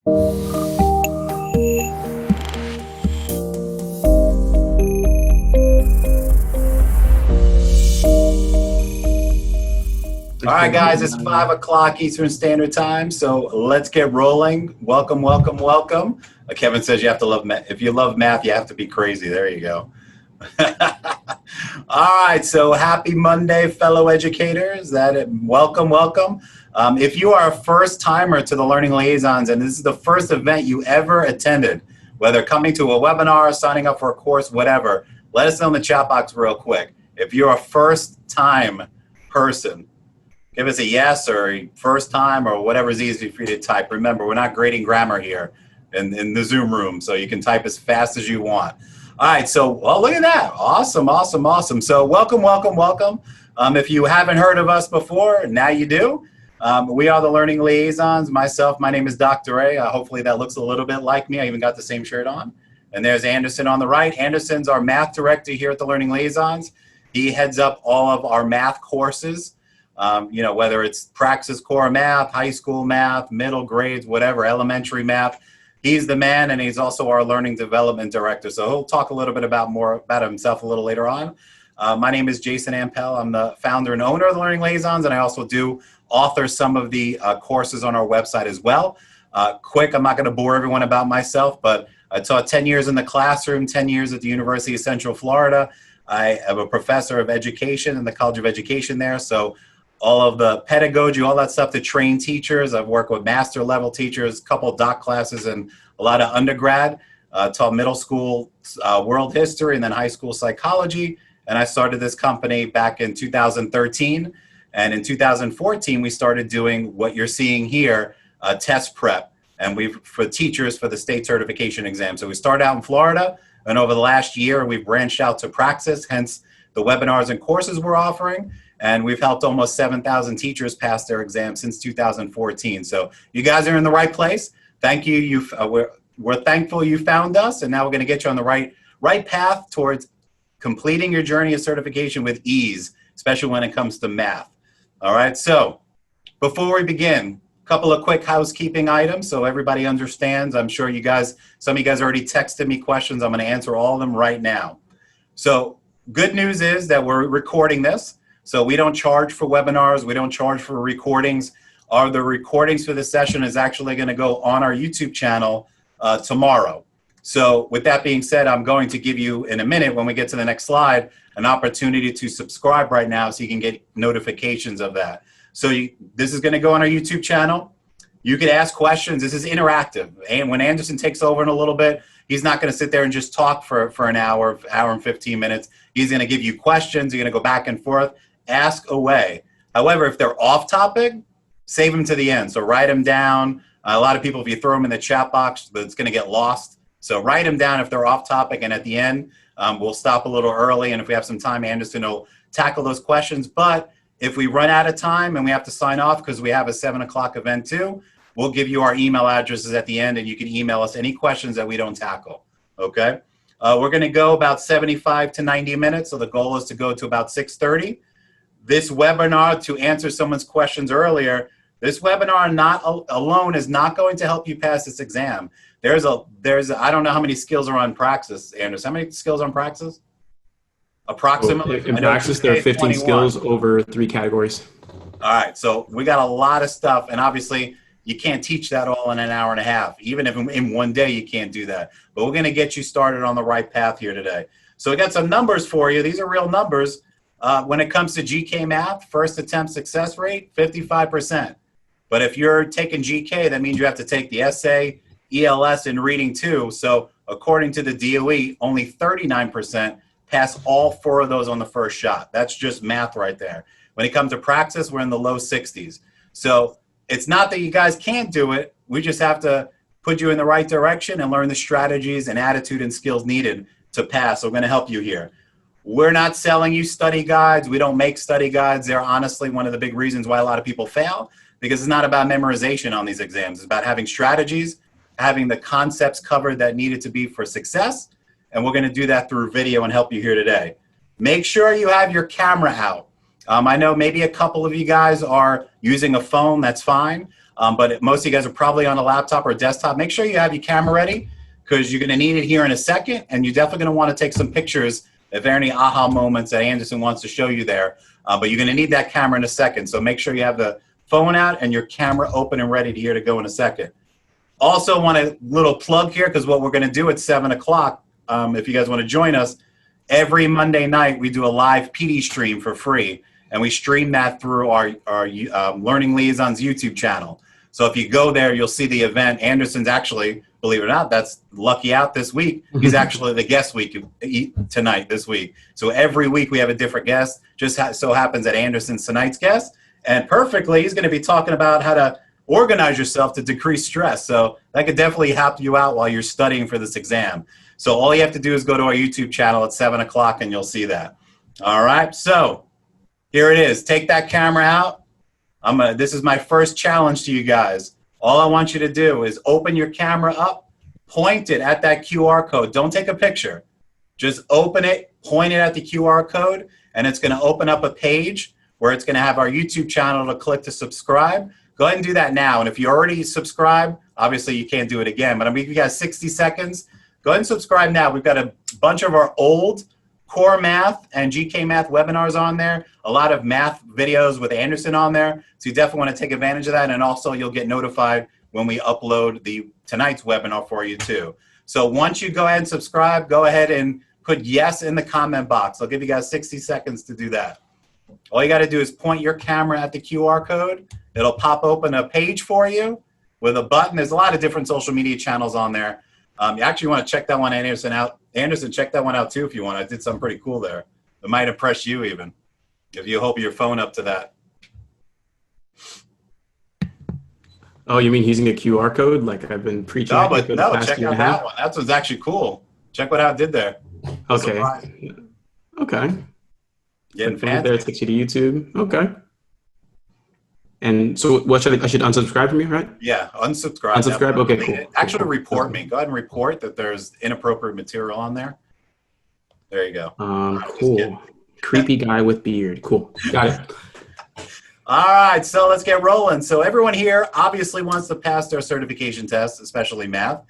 All right, guys, it's 5 o'clock Eastern Standard Time, so let's get rolling. Welcome, welcome, welcome. Kevin says you have to love math. If you love math, you have to be crazy. There you go. All right, so happy Monday, fellow educators. Welcome, welcome. If you are a first timer to the Learning Liaisons and this is the first event you ever attended, whether coming to a webinar, signing up for a course, whatever, let us know in the chat box real quick. If you're a first time person, give us a yes or a first time or whatever is easy for you to type. Remember, we're not grading grammar here in the Zoom room, so you can type as fast as you want. All right, so, well, look at that. Awesome, awesome, awesome. So welcome, welcome, welcome. If you haven't heard of us before, now you do. We are the Learning Liaisons. Myself, my name is Dr. A. Hopefully that looks a little bit like me. I even got the same shirt on. And there's Anderson on the right. Anderson's our math director here at the Learning Liaisons. He heads up all of our math courses. You know, whether it's Praxis Core Math, high school math, middle grades, whatever, elementary math. He's the man, and he's also our learning development director. So he'll talk a little bit more about himself a little later on. My name is Jason Ampel. I'm the founder and owner of the Learning Liaisons, and I also do author some of the courses on our website as well. Quick, I'm not going to bore everyone about myself, but I taught 10 years in the classroom, 10 years at the University of Central Florida. I am a professor of education in the College of Education there, so all of the pedagogy, all that stuff to train teachers. I've worked with master level teachers, a couple of doc classes, and a lot of undergrad. Taught middle school world history and then high school psychology. And I started this company back in 2013. And in 2014, we started doing what you're seeing here, test prep. And for teachers for the state certification exam. So we started out in Florida. And over the last year, we've branched out to Praxis, hence the webinars and courses we're offering. And we've helped almost 7,000 teachers pass their exam since 2014. So you guys are in the right place. Thank you. We're thankful you found us, and now we're going to get you on the right path towards completing your journey of certification with ease, especially when it comes to math. All right. So before we begin, a couple of quick housekeeping items so everybody understands. I'm sure some of you guys already texted me questions. I'm going to answer all of them right now. So good news is that we're recording this. So we don't charge for webinars. We don't charge for recordings. The recordings for this session is actually going to go on our YouTube channel tomorrow. So with that being said, I'm going to give you in a minute when we get to the next slide an opportunity to subscribe right now so you can get notifications of that. So this is going to go on our YouTube channel. You can ask questions. This is interactive. And when Anderson takes over in a little bit, he's not going to sit there and just talk for an hour and 15 minutes. He's going to give you questions. You're going to go back and forth. Ask away. However, if they're off topic, save them to the end. So write them down. A lot of people, if you throw them in the chat box, it's going to get lost. So write them down if they're off topic. And at the end, we'll stop a little early. And if we have some time, Anderson will tackle those questions. But if we run out of time and we have to sign off because we have a 7 o'clock event too, we'll give you our email addresses at the end and you can email us any questions that we don't tackle. Okay. We're going to go about 75 to 90 minutes. So the goal is to go to about 6:30. This webinar, to answer someone's questions earlier, this webinar alone is not going to help you pass this exam. I don't know how many skills are on Praxis, Anderson. How many skills on Praxis? Approximately? In Praxis, there are 15 21 skills over 3 categories. All right, so we got a lot of stuff, and obviously you can't teach that all in an hour and a half. Even if in one day you can't do that. But we're going to get you started on the right path here today. So we got some numbers for you. These are real numbers. When it comes to GK Math, first attempt success rate, 55%. But if you're taking GK, that means you have to take the essay, ELS, and reading too. So according to the DOE, only 39% pass all 4 of those on the first shot. That's just math right there. When it comes to Praxis, we're in the low 60s. So it's not that you guys can't do it. We just have to put you in the right direction and learn the strategies and attitude and skills needed to pass. So we're going to help you here. We're not selling you study guides. We don't make study guides. They're honestly one of the big reasons why a lot of people fail, because it's not about memorization on these exams. It's about having strategies, having the concepts covered that needed to be for success. And we're going to do that through video and help you here today. Make sure you have your camera out. I know maybe a couple of you guys are using a phone. That's fine. but most of you guys are probably on a laptop or a desktop. Make sure you have your camera ready because you're going to need it here in a second, and you're definitely going to want to take some pictures if there are any aha moments that Anderson wants to show you there. But you're going to need that camera in a second, so make sure you have the phone out and your camera open and ready to go in a second. Also want a little plug here because what we're going to do at 7 o'clock, if you guys want to join us, every Monday night we do a live PD stream for free, and we stream that through our Learning Liaisons YouTube channel. So if you go there, you'll see the event. Anderson's actually, believe it or not, that's lucky out this week. He's actually the guest week tonight this week. So every week we have a different guest. Just so happens that Anderson's tonight's guest. And perfectly, he's going to be talking about how to organize yourself to decrease stress. So that could definitely help you out while you're studying for this exam. So all you have to do is go to our YouTube channel at 7 o'clock and you'll see that. All right, so here it is. Take that camera out. This is my first challenge to you guys. All I want you to do is open your camera up, point it at that QR code. Don't take a picture. Just open it, point it at the QR code, and it's going to open up a page where it's going to have our YouTube channel to click to subscribe. Go ahead and do that now. And if you already subscribed, obviously you can't do it again, but I'm going to give you guys 60 seconds. Go ahead and subscribe now. We've got a bunch of our old Core Math and GK Math webinars on there, a lot of math videos with Anderson on there. So you definitely want to take advantage of that. And also you'll get notified when we upload tonight's webinar for you too. So once you go ahead and subscribe, go ahead and put yes in the comment box. I'll give you guys 60 seconds to do that. All you got to do is point your camera at the QR code. It'll pop open a page for you with a button. There's a lot of different social media channels on there. You actually want to check that one, Anderson, out. Anderson, check that one out too if you want. I did something pretty cool there. It might impress you even if you hold your phone up to that. Oh, you mean using a QR code like I've been preaching? No, but no, check out that one. That one's actually cool. Check what I did there. Okay. Okay. Getting fancy. There, it takes you to YouTube. Okay. And so what I should unsubscribe from you, right? Yeah, unsubscribe. Unsubscribe? Okay, cool. Actually, report me. Go ahead and report that there's inappropriate material on there. There you go. Cool. Creepy guy with beard. Cool. Got it. All right, so let's get rolling. So everyone here obviously wants to pass their certification tests, especially math.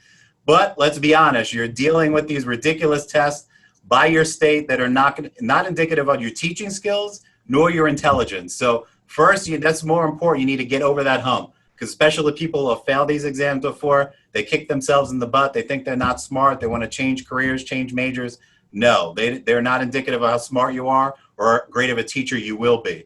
But let's be honest, you're dealing with these ridiculous tests by your state that are not indicative of your teaching skills nor your intelligence. So first, that's more important. You need to get over that hump, because especially people who have failed these exams before, they kick themselves in the butt. They think they're not smart. They want to change careers, change majors. No, they're not indicative of how smart you are or great of a teacher you will be.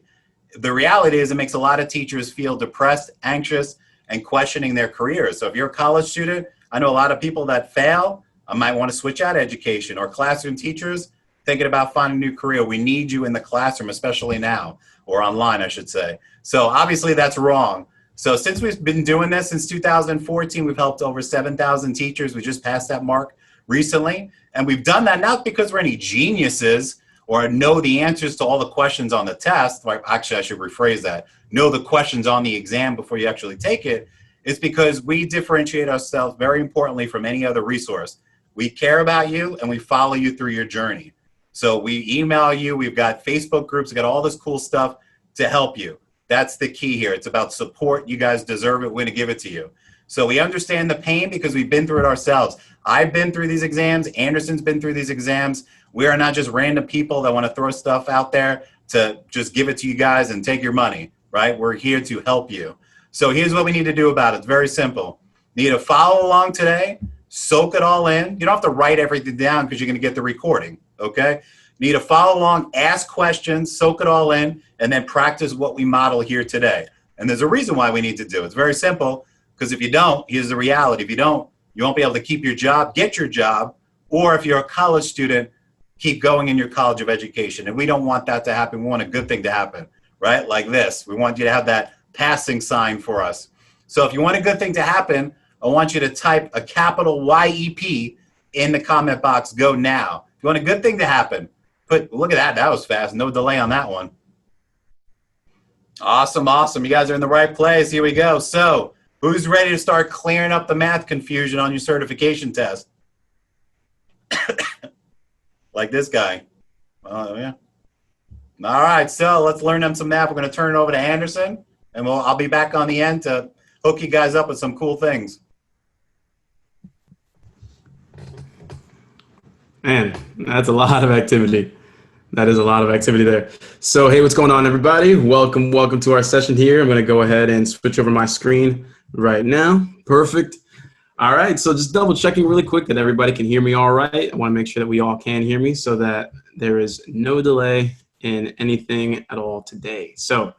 The reality is it makes a lot of teachers feel depressed, anxious, and questioning their careers. So if you're a college student, I know a lot of people that fail. I might want to switch out education, or classroom teachers thinking about finding a new career. We need you in the classroom, especially now, or online, I should say. So obviously that's wrong. So since we've been doing this since 2014, we've helped over 7,000 teachers. We just passed that mark recently. And we've done that not because we're any geniuses or know the answers to all the questions on the test. Actually, I should rephrase that. Know the questions on the exam before you actually take it. It's because we differentiate ourselves very importantly from any other resource. We care about you and we follow you through your journey. So we email you, we've got Facebook groups, we've got all this cool stuff to help you. That's the key here. It's about support. You guys deserve it. We're going to give it to you. So we understand the pain because we've been through it ourselves. I've been through these exams. Anderson's been through these exams. We are not just random people that want to throw stuff out there to just give it to you guys and take your money, right? We're here to help you. So here's what we need to do about it. It's very simple. You need to follow along today, soak it all in. You don't have to write everything down because you're going to get the recording, okay? You need to follow along, ask questions, soak it all in, and then practice what we model here today. And there's a reason why we need to do it. It's very simple, because if you don't, here's the reality. If you don't, you won't be able to keep your job, get your job, or if you're a college student, keep going in your college of education. And we don't want that to happen. We want a good thing to happen, right? Like this. We want you to have that passing sign for us. So if you want a good thing to happen, I want you to type a capital YEP in the comment box. Go now. If you want a good thing to happen, look at that. That was fast. No delay on that one. Awesome, awesome. You guys are in the right place. Here we go. So who's ready to start clearing up the math confusion on your certification test? Like this guy. Oh, yeah. All right, so let's learn them some math. We're going to turn it over to Anderson, and I'll be back on the end to hook you guys up with some cool things. Man, that's a lot of activity. That is a lot of activity there. So, hey, what's going on, everybody? Welcome to our session here. I'm going to go ahead and switch over my screen right now. Perfect. All right, so just double checking really quick that everybody can hear me all right. I want to make sure that we all can hear me so that there is no delay in anything at all today. So,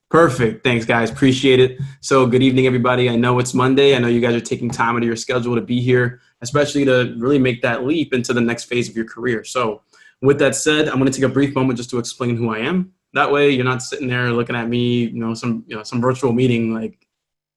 perfect. Thanks, guys. Appreciate it. So, good evening, everybody. I know it's Monday. I know you guys are taking time out of your schedule to be here, especially to really make that leap into the next phase of your career. So, with that said, I'm going to take a brief moment just to explain who I am. That way, you're not sitting there looking at me, some virtual meeting like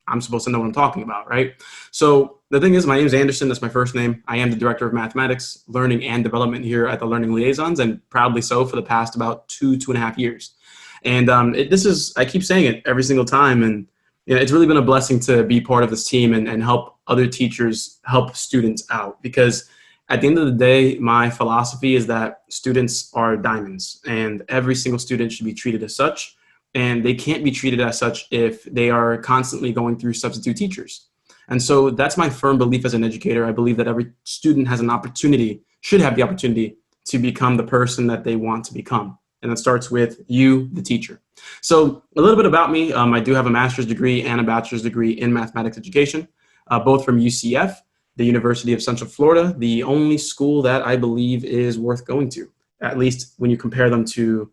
I'm supposed to know what I'm talking about, right? So the thing is, my name is Anderson. That's my first name. I am the Director of Mathematics, Learning, and Development here at the Learning Liaisons, and proudly so for the past about 2.5 years. And I keep saying it every single time, and it's really been a blessing to be part of this team and help other teachers help students out, because at the end of the day, my philosophy is that students are diamonds and every single student should be treated as such. And they can't be treated as such if they are constantly going through substitute teachers. And so that's my firm belief as an educator. I believe that every student has an opportunity, should have the opportunity to become the person that they want to become. And that starts with you, the teacher. So a little bit about me. I do have a master's degree and a bachelor's degree in mathematics education, both from UCF, the University of Central Florida, the only school that I believe is worth going to, at least when you compare them to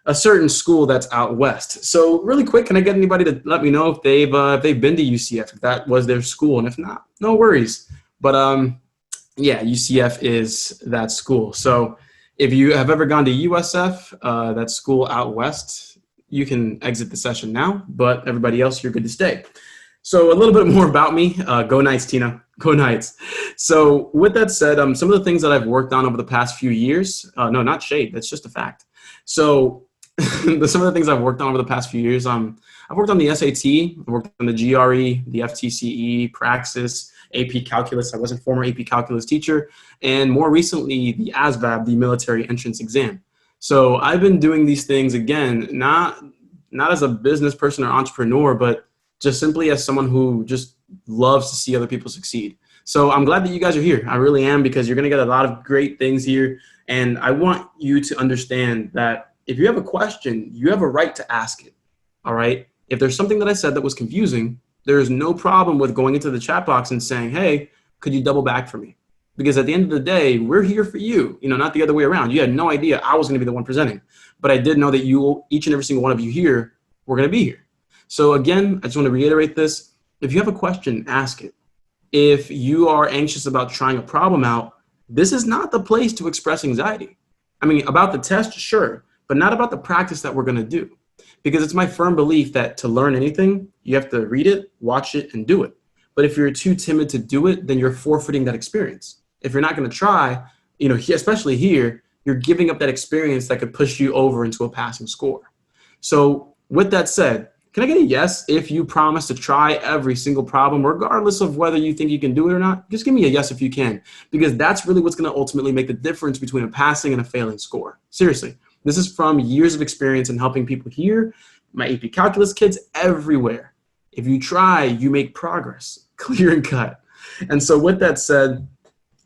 a certain school that's out west. So really quick, can I get anybody to let me know if they've been to UCF, if that was their school, and if not, no worries. But yeah, UCF is that school. So if you have ever gone to USF, that school out west, you can exit the session now, but everybody else, you're good to stay. So a little bit more about me. Go Knights, Tina. Go Knights. So with that said, some of the things that I've worked on over the past few years, no, not shade, that's just a fact. So some of the things I've worked on over the past few years, I've worked on the SAT, I've worked on the GRE, the FTCE, Praxis, AP Calculus. I was a former AP Calculus teacher, and more recently, the ASVAB, the military entrance exam. So I've been doing these things, again, not as a business person or entrepreneur, but just simply as someone who just loves to see other people succeed. So I'm glad that you guys are here. I really am, because you're going to get a lot of great things here. And I want you to understand that if you have a question, you have a right to ask it. All right. If there's something that I said that was confusing, there is no problem with going into the chat box and saying, hey, could you double back for me? Because at the end of the day, we're here for you, not the other way around. You had no idea I was going to be the one presenting, but I did know that each and every single one of you here, were going to be here. So again, I just want to reiterate this. If you have a question, ask it. If you are anxious about trying a problem out, this is not the place to express anxiety. I mean, about the test, sure, but not about the practice that we're going to do. Because it's my firm belief that to learn anything, you have to read it, watch it, and do it. But if you're too timid to do it, then you're forfeiting that experience. If you're not going to try, especially here, you're giving up that experience that could push you over into a passing score. So with that said, can I get a yes if you promise to try every single problem, regardless of whether you think you can do it or not? Just give me a yes if you can, because that's really what's going to ultimately make the difference between a passing and a failing score. Seriously, this is from years of experience in helping people here, my AP Calculus kids everywhere. If you try, you make progress, clear and cut. And so with that said,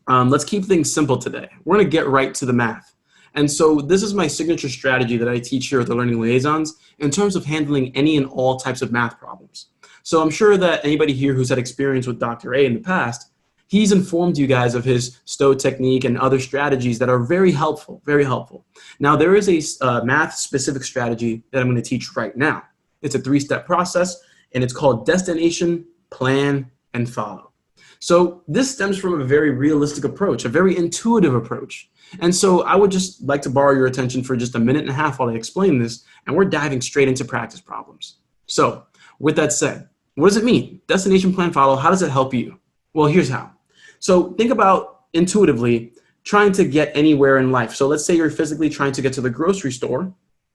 let's keep things simple today. We're going to get right to the math. And so this is my signature strategy that I teach here at the Learning Liaisons in terms of handling any and all types of math problems. So I'm sure that anybody here who's had experience with Dr. A in the past, he's informed you guys of his STOW technique and other strategies that are very helpful, very helpful. Now, there is a math-specific strategy that I'm going to teach right now. It's a 3-step process, and it's called destination, plan, and follow. So this stems from a very realistic approach, a very intuitive approach. And so I would just like to borrow your attention for just a minute and a half while I explain this, and we're diving straight into practice problems. So with that said, what does it mean? Destination, plan, follow, how does it help you? Well, here's how. So think about intuitively trying to get anywhere in life. So let's say you're physically trying to get to the grocery store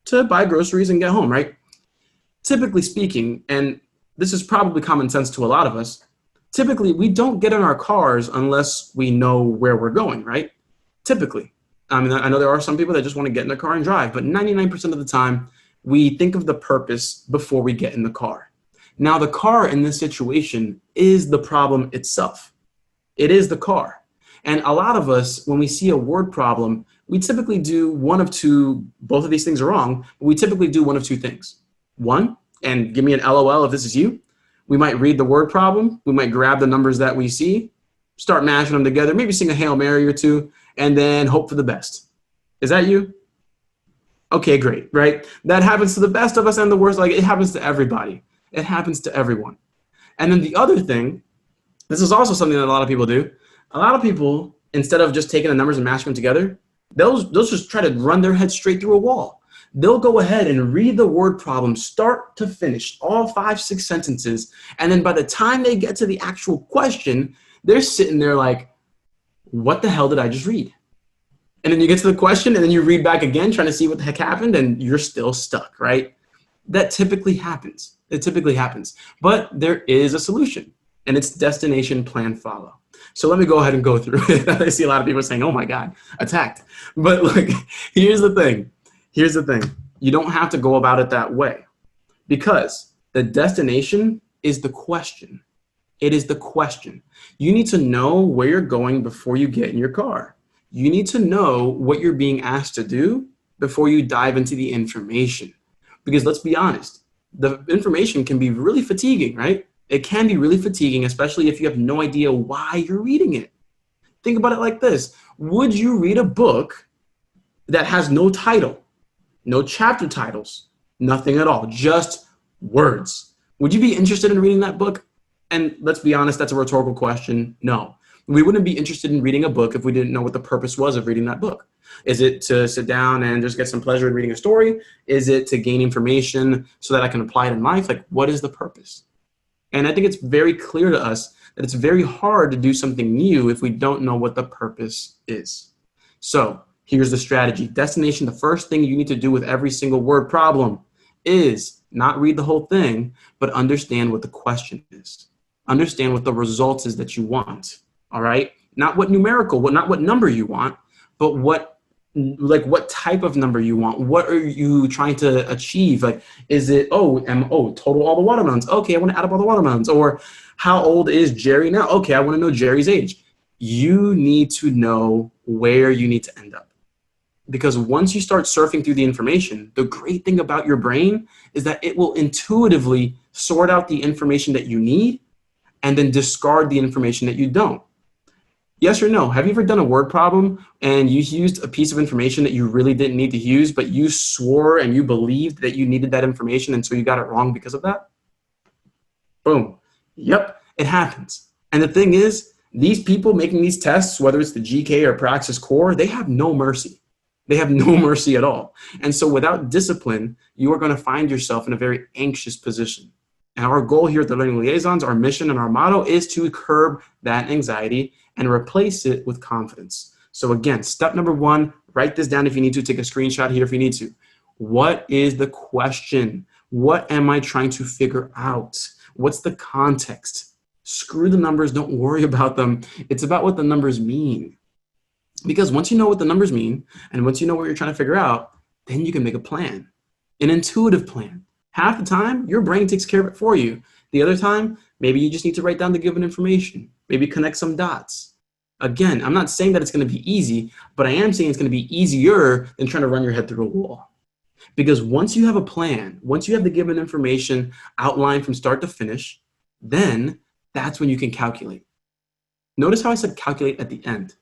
to buy groceries and get home, right? Typically speaking, and this is probably common sense to a lot of us, typically we don't get in our cars unless we know where we're going, right? Typically. I mean, I know there are some people that just want to get in their car and drive, but 99% of the time, we think of the purpose before we get in the car. Now, the car in this situation is the problem itself. It is the car. And a lot of us, when we see a word problem, we typically do one of two, both of these things are wrong, but we typically do one of two things. One, and give me an LOL if this is you, we might read the word problem, we might grab the numbers that we see, start mashing them together, maybe sing a Hail Mary or two, and then hope for the best. Is that you? Okay, great, right? That happens to the best of us and the worst, like it happens to everybody. It happens to everyone. And then the other thing, this is also something that a lot of people do. A lot of people, instead of just taking the numbers and mashing them together, they'll just try to run their head straight through a wall. They'll go ahead and read the word problem start to finish, all 5, 6 sentences. And then by the time they get to the actual question, they're sitting there like, what the hell did I just read? And then you get to the question and then you read back again, trying to see what the heck happened, and you're still stuck, right? That typically happens. It typically happens. But there is a solution, and it's destination, plan, follow. So let me go ahead and go through it. I see a lot of people saying, oh my God, attacked. But look, here's the thing. Here's the thing. You don't have to go about it that way, because the destination is the question. It is the question. You need to know where you're going before you get in your car. You need to know what you're being asked to do before you dive into the information. Because let's be honest, the information can be really fatiguing, right? It can be really fatiguing, especially if you have no idea why you're reading it. Think about it like this. Would you read a book that has no title, no chapter titles, nothing at all, just words? Would you be interested in reading that book? And let's be honest, that's a rhetorical question. No. We wouldn't be interested in reading a book if we didn't know what the purpose was of reading that book. Is it to sit down and just get some pleasure in reading a story? Is it to gain information so that I can apply it in life? Like, what is the purpose? And I think it's very clear to us that it's very hard to do something new if we don't know what the purpose is. So here's the strategy. Destination, the first thing you need to do with every single word problem is not read the whole thing, but understand what the question is. Understand what the result is that you want. All right, not what numerical, not what number you want, but what type of number you want. What are you trying to achieve? Like, is it, total all the watermelons. Okay, I want to add up all the watermelons. Or how old is Jerry now? Okay, I want to know Jerry's age. You need to know where you need to end up. Because once you start surfing through the information, the great thing about your brain is that it will intuitively sort out the information that you need and then discard the information that you don't. Yes or no? Have you ever done a word problem and you used a piece of information that you really didn't need to use, but you swore and you believed that you needed that information and so you got it wrong because of that? Boom. Yep, it happens. And the thing is, these people making these tests, whether it's the GK or Praxis Core, they have no mercy. They have no mercy at all. And so without discipline, you are going to find yourself in a very anxious position. And our goal here at the Learning Liaisons, our mission and our motto is to curb that anxiety and replace it with confidence. So again, step number 1, write this down if you need to, take a screenshot here if you need to. What is the question? What am I trying to figure out? What's the context? Screw the numbers, don't worry about them. It's about what the numbers mean. Because once you know what the numbers mean, and once you know what you're trying to figure out, then you can make a plan, an intuitive plan. Half the time, your brain takes care of it for you. The other time, maybe you just need to write down the given information, maybe connect some dots. Again, I'm not saying that it's going to be easy, but I am saying it's going to be easier than trying to run your head through a wall. Because once you have a plan, once you have the given information outlined from start to finish, then that's when you can calculate. Notice how I said calculate at the end.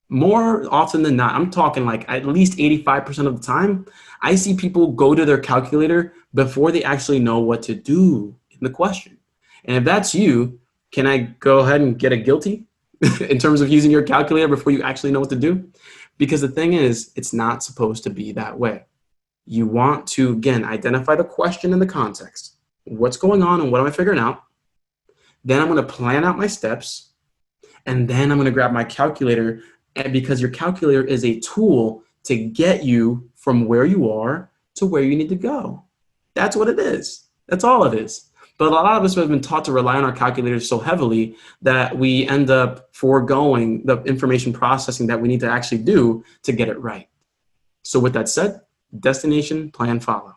More often than not, I'm talking like at least 85% of the time, I see people go to their calculator before they actually know what to do in the question. And if that's you, can I go ahead and get a guilty in terms of using your calculator before you actually know what to do? Because the thing is, it's not supposed to be that way. You want to, again, identify the question and the context. What's going on and what am I figuring out? Then I'm going to plan out my steps. And then I'm going to grab my calculator, and because your calculator is a tool to get you from where you are to where you need to go. That's what it is. That's all it is. But a lot of us have been taught to rely on our calculators so heavily that we end up foregoing the information processing that we need to actually do to get it right. So with that said, destination, plan, follow.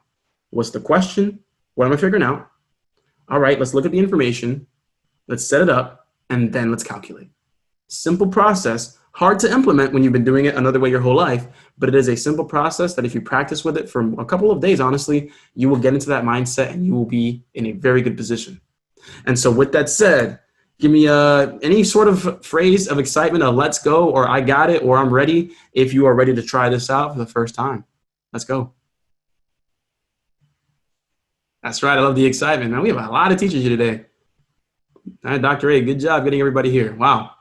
What's the question? What am I figuring out? All right, let's look at the information, let's set it up, and then let's calculate. Simple process, hard to implement when you've been doing it another way your whole life, but it is a simple process that if you practice with it for a couple of days, honestly, you will get into that mindset and you will be in a very good position. And so with that said, give me any sort of phrase of excitement, a let's go, or I got it, or I'm ready, if you are ready to try this out for the first time. Let's go. That's right, I love the excitement. Man, we have a lot of teachers here today. All right, Dr. A, good job getting everybody here. Wow.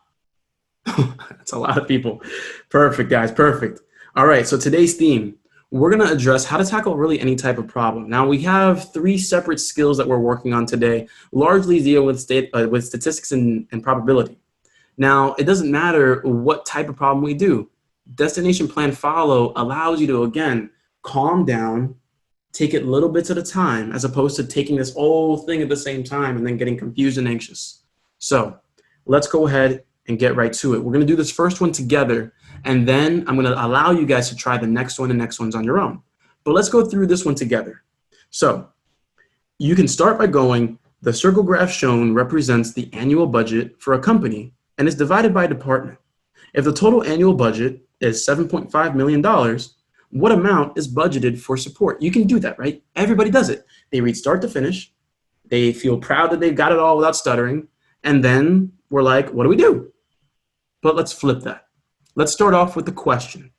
That's a lot of people. Perfect, guys, perfect. All right, so today's theme, we're gonna address how to tackle really any type of problem. Now, we have 3 separate skills that we're working on today, largely deal with statistics and probability. Now, it doesn't matter what type of problem we do. Destination plan follow allows you to, again, calm down, take it little bits at a time, as opposed to taking this whole thing at the same time and then getting confused and anxious. So let's go ahead and get right to it. We're gonna do this first one together, and then I'm gonna allow you guys to try the next one and next ones on your own. But let's go through this one together. So you can start by going, the circle graph shown represents the annual budget for a company and is divided by department. If the total annual budget is $7.5 million, what amount is budgeted for support? You can do that, right? Everybody does it. They read start to finish. They feel proud that they've got it all without stuttering. And then we're like, what do we do? But let's flip that. Let's start off with the question.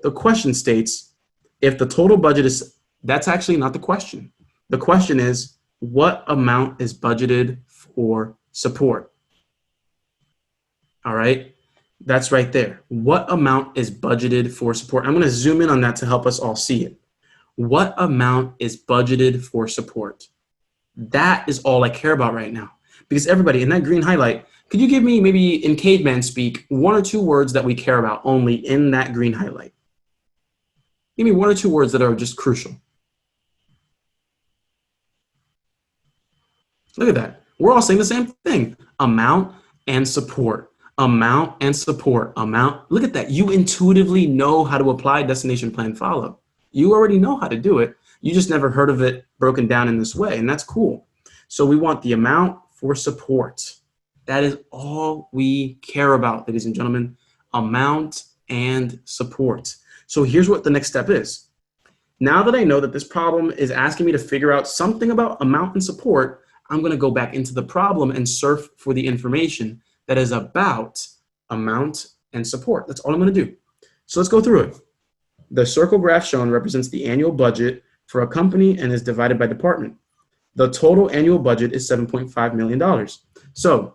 The question states, if the total budget is, that's actually not the question. The question is, what amount is budgeted for support? All right, that's right there. What amount is budgeted for support? I'm gonna zoom in on that to help us all see it. What amount is budgeted for support? That is all I care about right now. Because everybody, in that green highlight, could you give me, maybe in caveman speak, 1 or 2 words that we care about only in that green highlight? Give me 1 or 2 words that are just crucial. Look at that. We're all saying the same thing. Amount and support. Amount and support. Amount. Look at that. You intuitively know how to apply destination plan follow. You already know how to do it. You just never heard of it broken down in this way, and that's cool. So we want the amount for support. That is all we care about, ladies and gentlemen. Amount and support. So here's what the next step is. Now that I know that this problem is asking me to figure out something about amount and support, I'm going to go back into the problem and surf for the information that is about amount and support. That's all I'm going to do. So let's go through it. The circle graph shown represents the annual budget for a company and is divided by department. The total annual budget is $7.5 million. So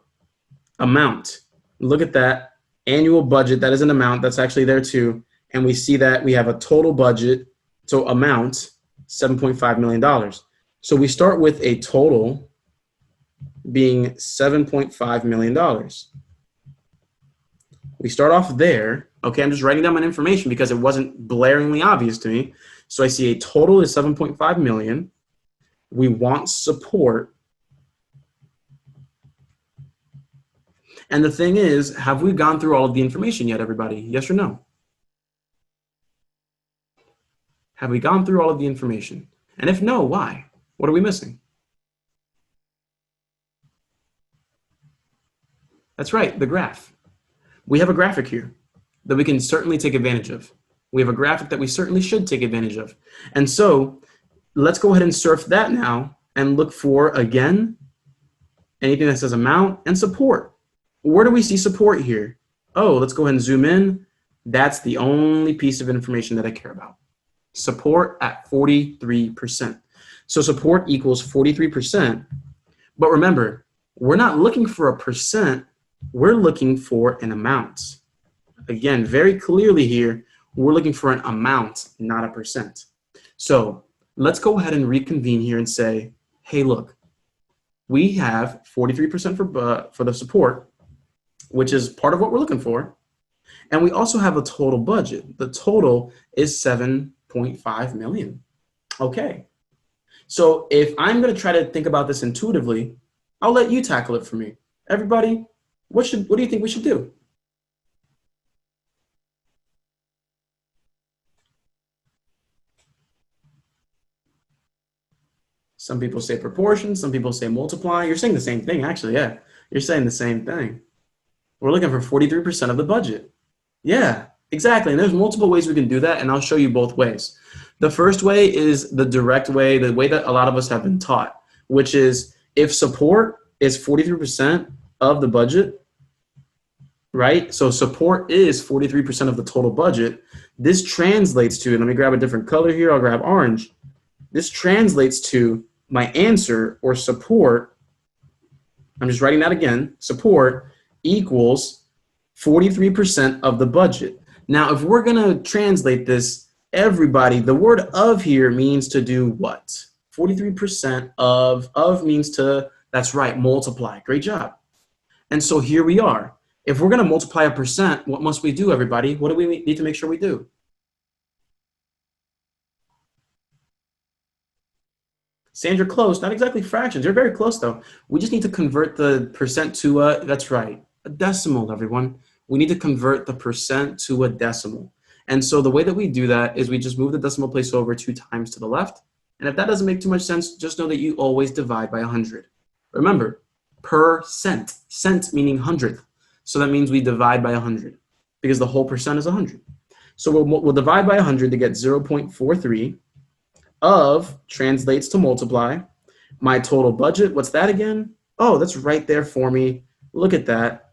amount, look at that annual budget. That is an amount that's actually there too. And we see that we have a total budget. So amount, $7.5 million. So we start with a total being $7.5 million. We start off there. Okay, I'm just writing down my information because it wasn't blaringly obvious to me. So I see a total is 7.5 million. We want support. And the thing is, have we gone through all of the information yet, everybody? Yes or no? Have we gone through all of the information? And if no, why? What are we missing? That's right, the graph. We have a graphic here that we can certainly take advantage of. We have a graphic that we certainly should take advantage of. And so let's go ahead and surf that now and look for, again, anything that says amount and support. Where do we see support here? Oh, let's go ahead and zoom in. That's the only piece of information that I care about. Support at 43%. So support equals 43%. But remember, we're not looking for a percent. We're looking for an amount. Again, very clearly here, we're looking for an amount, not a percent. So let's go ahead and reconvene here and say, hey, look, we have 43% for the support, which is part of what we're looking for. And we also have a total budget. The total is 7.5 million. Okay. So if I'm going to try to think about this intuitively, I'll let you tackle it for me. Everybody, what do you think we should do? Some people say proportion. Some people say multiply. You're saying the same thing, actually. Yeah, you're saying the same thing. We're looking for 43% of the budget. Yeah, exactly. And there's multiple ways we can do that, and I'll show you both ways. The first way is the direct way, the way that a lot of us have been taught, which is if support is 43% of the budget, right? So support is 43% of the total budget. This translates to, let me grab a different color here. I'll grab orange. This translates to my answer, or support. I'm just writing that again. Support equals 43% of the budget. Now, if we're going to translate this, everybody, the word of here means to do what? 43% of means to, that's right, multiply. Great job. And so here we are. If we're going to multiply a percent, what must we do, everybody? What do we need to make sure we do? Sandra, close. Not exactly fractions. You're very close, though. We just need to convert the percent to a, that's right, a decimal, everyone. We need to convert the percent to a decimal. And so the way that we do that is we just move the decimal place over 2 times to the left. And if that doesn't make too much sense, just know that you always divide by 100. Remember, percent, cent meaning hundredth. So that means we divide by 100 because the whole percent is 100. So we'll divide by 100 to get 0.43. Of translates to multiply. My total budget, what's that again? Oh, that's right there for me. Look at that.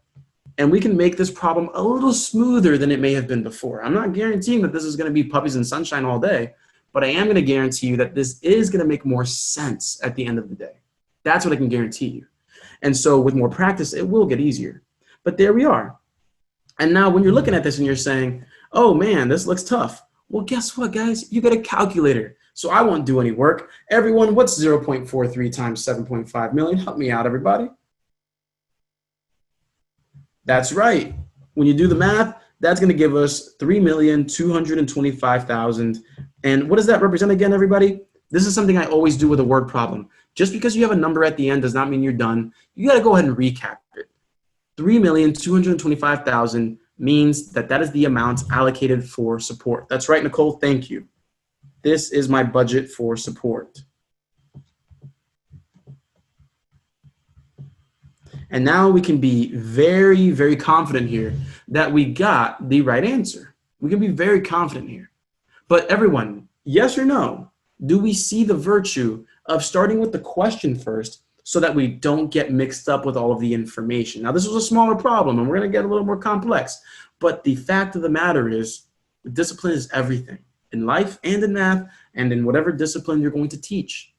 And we can make this problem a little smoother than it may have been before. I'm not guaranteeing that this is going to be puppies and sunshine all day, but I am going to guarantee you that this is going to make more sense at the end of the day. That's what I can guarantee you. And so with more practice, it will get easier. But there we are. And now when you're looking at this and you're saying, oh man, this looks tough. Well, guess what, guys? You got a calculator. So I won't do any work. Everyone, what's 0.43 times 7.5 million? Help me out, everybody. That's right. When you do the math, that's going to give us 3,225,000. And what does that represent again, everybody? This is something I always do with a word problem. Just because you have a number at the end does not mean you're done. You got to go ahead and recap it. 3,225,000 means that that is the amount allocated for support. That's right, Nicole. Thank you. This is my budget for support. And now we can be very, very confident here that we got the right answer. We can be very confident here. But everyone, yes or no, do we see the virtue of starting with the question first so that we don't get mixed up with all of the information? Now, this was a smaller problem, and we're going to get a little more complex. But the fact of the matter is, discipline is everything. In life and in math and in whatever discipline you're going to teach.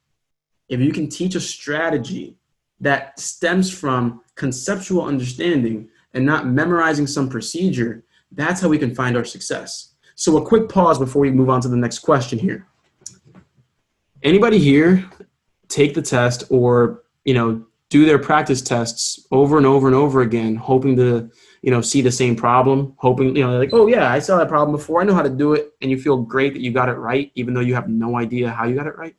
If you can teach a strategy that stems from conceptual understanding and not memorizing some procedure, that's how we can find our success. So a quick pause before we move on to the next question here. Anybody here take the test or, do their practice tests over and over and over again, hoping to, see the same problem, hoping, like, oh yeah, I saw that problem before. I know how to do it. And you feel great that you got it right, even though you have no idea how you got it right.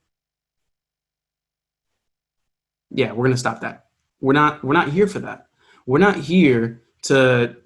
Yeah, we're going to stop that. We're not here for that. We're not here to,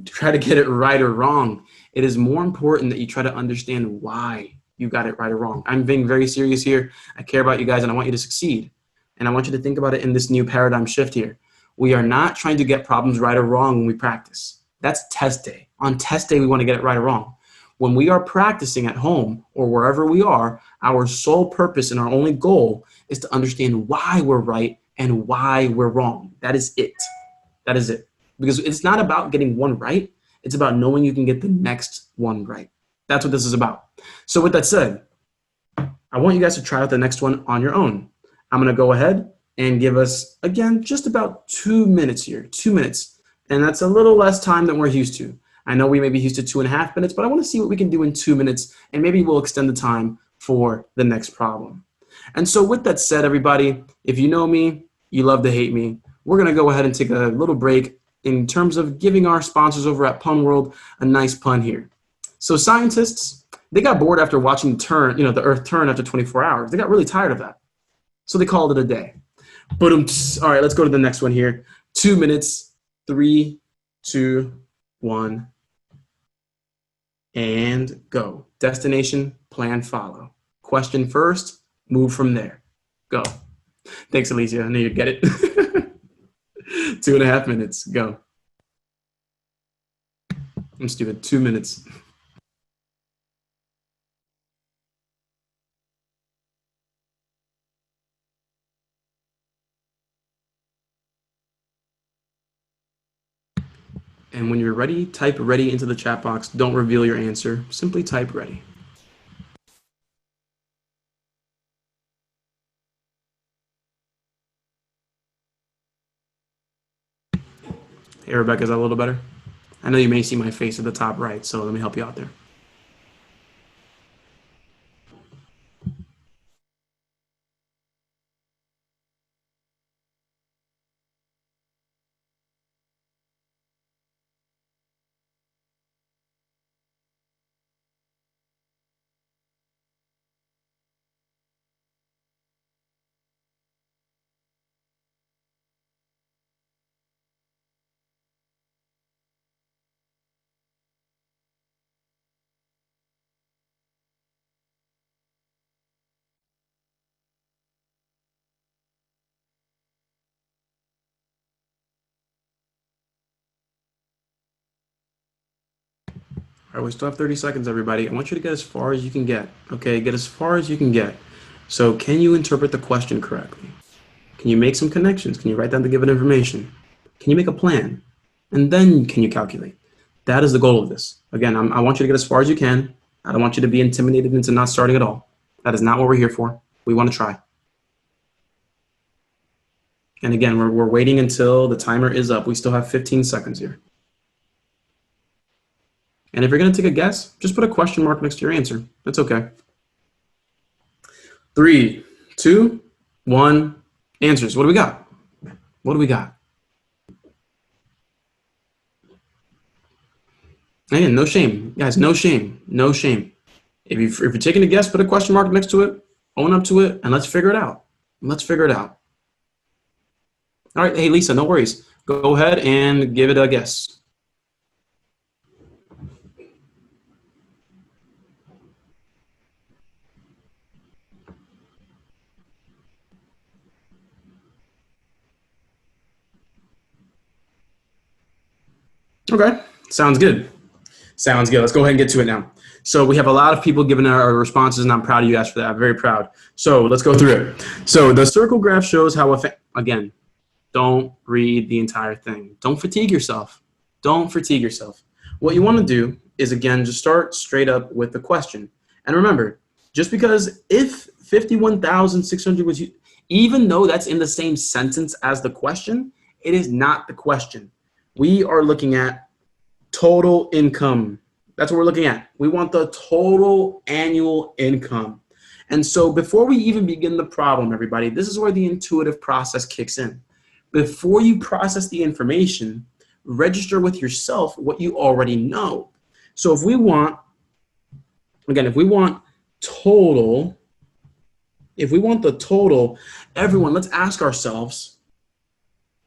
try to get it right or wrong. It is more important that you try to understand why you got it right or wrong. I'm being very serious here. I care about you guys and I want you to succeed. And I want you to think about it in this new paradigm shift here. We are not trying to get problems right or wrong when we practice. That's test day. On test day, we want to get it right or wrong. When we are practicing at home or wherever we are, our sole purpose and our only goal is to understand why we're right and why we're wrong. That is it. That is it. Because it's not about getting one right. It's about knowing you can get the next one right. That's what this is about. So with that said, I want you guys to try out the next one on your own. I'm going to go ahead and give us, again, just about 2 minutes here, 2 minutes. And that's a little less time than we're used to. I know we may be used to 2.5 minutes, but I want to see what we can do in 2 minutes, and maybe we'll extend the time for the next problem. And so with that said, everybody, if you know me, you love to hate me, we're going to go ahead and take a little break in terms of giving our sponsors over at Pun World a nice pun here. So scientists, they got bored after watching the Earth turn after 24 hours. They got really tired of that. So they called it a day. But all right, let's go to the next one here. 2 minutes, 3, 2, 1, and go. Destination, plan, follow. Question first, move from there. Go. Thanks, Alicia. I knew you'd get it. 2.5 minutes. Go. I'm stupid. 2 minutes. And when you're ready, type ready into the chat box. Don't reveal your answer. Simply type ready. Hey, Rebecca, is that a little better? I know you may see my face at the top right, so let me help you out there. All right, we still have 30 seconds, everybody. I want you to get as far as you can get, okay? Get as far as you can get. So can you interpret the question correctly? Can you make some connections? Can you write down the given information? Can you make a plan? And then can you calculate? That is the goal of this. Again, I want you to get as far as you can. I don't want you to be intimidated into not starting at all. That is not what we're here for. We want to try. And again, we're waiting until the timer is up. We still have 15 seconds here. And if you're going to take a guess, just put a question mark next to your answer. That's okay. 3, 2, 1. Answers. What do we got? What do we got? Again, no shame. Guys, no shame. No shame. If you're taking a guess, put a question mark next to it, own up to it, and let's figure it out. Let's figure it out. All right. Hey, Lisa, no worries. Go ahead and give it a guess. Okay, sounds good. Sounds good. Let's go ahead and get to it now. So we have a lot of people giving our responses, and I'm proud of you guys for that. I'm very proud. So let's go through it. So the circle graph shows how, again, don't read the entire thing. Don't fatigue yourself. Don't fatigue yourself. What you want to do is, again, just start straight up with the question. And remember, just because if 51,600 was, even though that's in the same sentence as the question, it is not the question. We are looking at total income. That's what we're looking at. We want the total annual income. And so before we even begin the problem, everybody, this is where the intuitive process kicks in. Before you process the information, register with yourself what you already know. So if we want, again, if we want total, if we want the total, everyone, let's ask ourselves,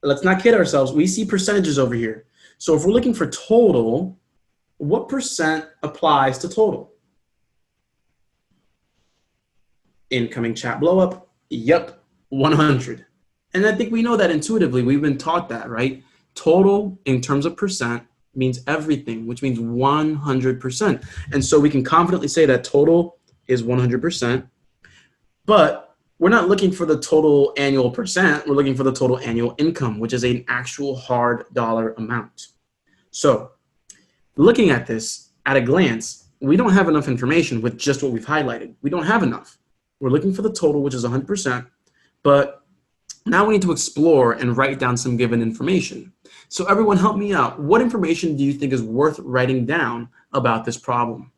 let's not kid ourselves. We see percentages over here. So if we're looking for total, what percent applies to total? Incoming chat blow up. Yep, 100. And I think we know that intuitively. We've been taught that, right? Total in terms of percent means everything, which means 100%. And so we can confidently say that total is 100%. But we're not looking for the total annual percent. We're looking for the total annual income, which is an actual hard dollar amount. So looking at this at a glance, we don't have enough information with just what we've highlighted. We don't have enough. We're looking for the total, which is 100%. But now we need to explore and write down some given information. So everyone help me out. What information do you think is worth writing down about this problem?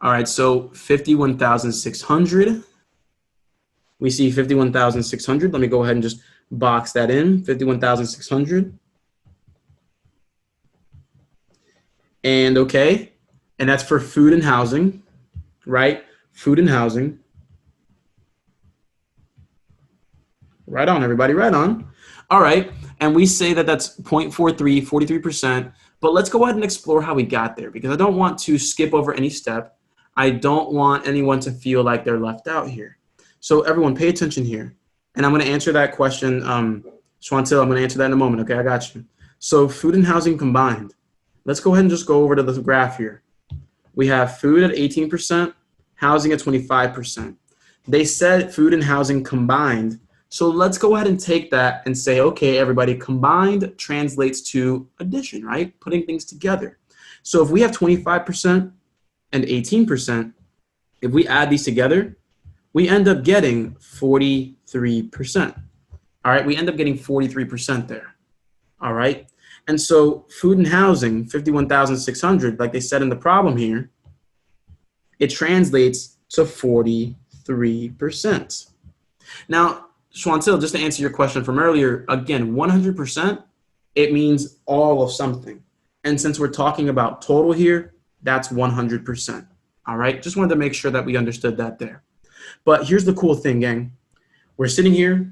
All right, so 51,600. We see 51,600. Let me go ahead and just box that in, 51,600. And okay, and that's for food and housing, right? Food and housing. Right on, everybody, right on. All right, And we say that that's 0.43, 43%. But let's go ahead and explore how we got there, because I don't want to skip over any step. I don't want anyone to feel like they're left out here. So everyone pay attention here. And I'm going to answer that question. Shwantil, I'm going to answer that in a moment. Okay, I got you. So food and housing combined. Let's go ahead and just go over to the graph here. We have food at 18%, housing at 25%. They said food and housing combined. So let's go ahead and take that and say, okay, everybody, combined translates to addition, right? Putting things together. So if we have 25% and 18%, if we add these together, we end up getting 43%. All right, we end up getting 43% there. All right. And so food and housing, 51,600, like they said in the problem here, it translates to 43%. Now, Shwantil, just to answer your question from earlier, again, 100%, it means all of something. And since we're talking about total here, that's 100%. All right, just wanted to make sure that we understood that there. But here's the cool thing, gang. We're sitting here,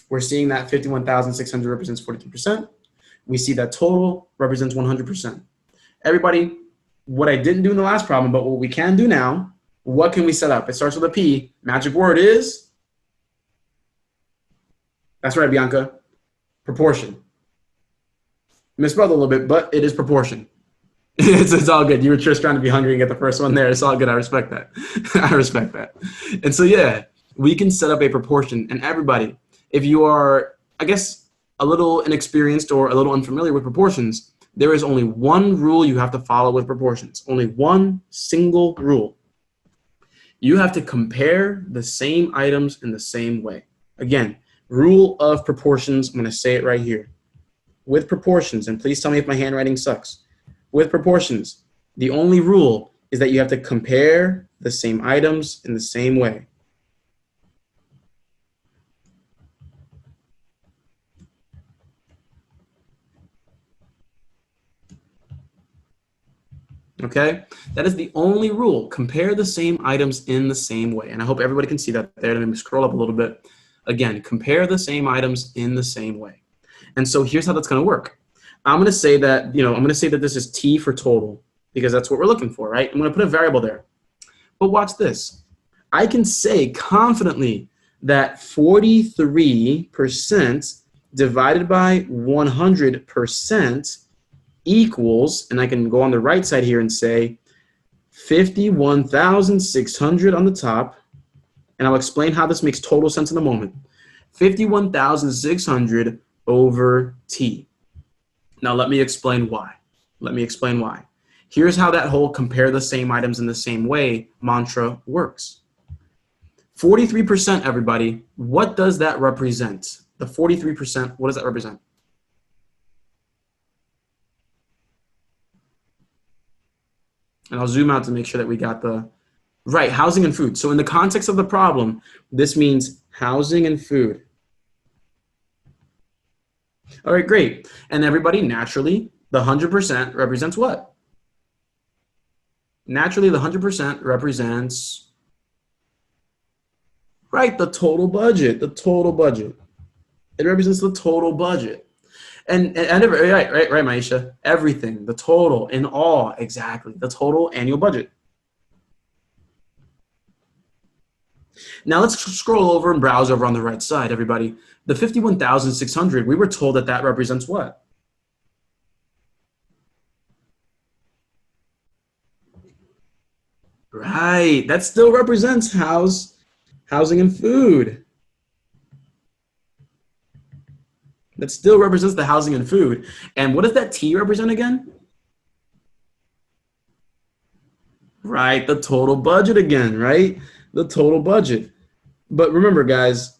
we're seeing that 51,600 represents 43%. We see that total represents 100%. Everybody, what I didn't do in the last problem, but what we can do now, what can we set up? It starts with a P. Magic word is? That's right, Bianca. Proportion. Misspelled a little bit, but it is proportion. It's all good. You were just trying to be hungry and get the first one there. It's all good. I respect that. I respect that. And so, yeah, we can set up a proportion. And everybody, if you are, I guess, a little inexperienced or a little unfamiliar with proportions, there is only one rule you have to follow with proportions. Only one single rule. You have to compare the same items in the same way. Again, rule of proportions, I'm going to say it right here. With proportions, and please tell me if my handwriting sucks. With proportions, the only rule is that you have to compare the same items in the same way. Okay, that is the only rule. Compare the same items in the same way. And I hope everybody can see that there. Let me scroll up a little bit. Again, compare the same items in the same way. And so here's how that's going to work. I'm going to say that, this is T for total, because that's what we're looking for, right? I'm going to put a variable there. But watch this. I can say confidently that 43% divided by 100% equals, and I can go on the right side here and say 51,600 on the top, and I'll explain how this makes total sense in a moment. 51,600 over T. Now let me explain why. Here's how that whole compare the same items in the same way mantra works. 43%, everybody, what does that represent? The 43%, what does that represent? And I'll zoom out to make sure that we got the right, housing and food. So in the context of the problem, this means housing and food. All right, great. And everybody, naturally, the 100% represents what? Naturally, the 100% represents, right, the total budget, It represents the total budget. And right, Maisha, everything, the total, in all, exactly, the total annual budget. Now let's scroll over and browse over on the right side, everybody. The 51,600, we were told that that represents what? Right, that still represents housing and food. That still represents the housing and food. And what does that T represent again? Right, the total budget again, right? The total budget. But remember, guys,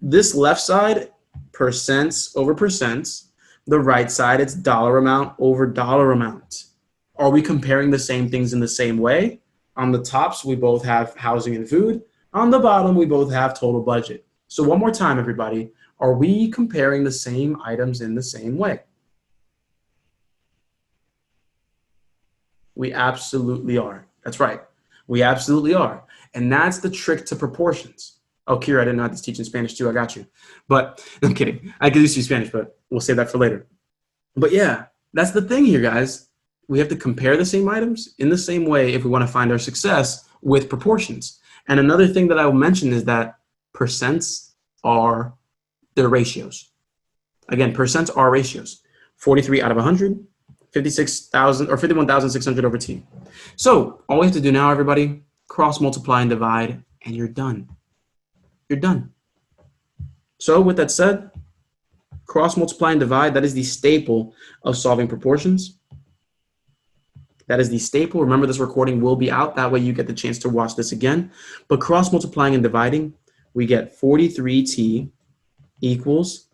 this left side, percents over percents. The right side, it's dollar amount over dollar amount. Are we comparing the same things in the same way? On the tops, we both have housing and food. On the bottom, we both have total budget. So one more time, everybody. Are we comparing the same items in the same way? We absolutely are. That's right. We absolutely are. And that's the trick to proportions. Oh, Kira, I didn't know I was teaching Spanish too. I got you. But I'm kidding. I could do Spanish, but we'll save that for later. But yeah, that's the thing here, guys. We have to compare the same items in the same way if we want to find our success with proportions. And another thing that I will mention is that percents are their ratios. Again, percents are ratios. 43 out of 100, 56,000 or 51,600 over t. So all we have to do now, everybody, cross multiply and divide, and you're done. You're done. So with that said, cross multiply and divide, that is the staple of solving proportions. That is the staple. Remember, this recording will be out. That way you get the chance to watch this again. But cross multiplying and dividing, we get 43t equals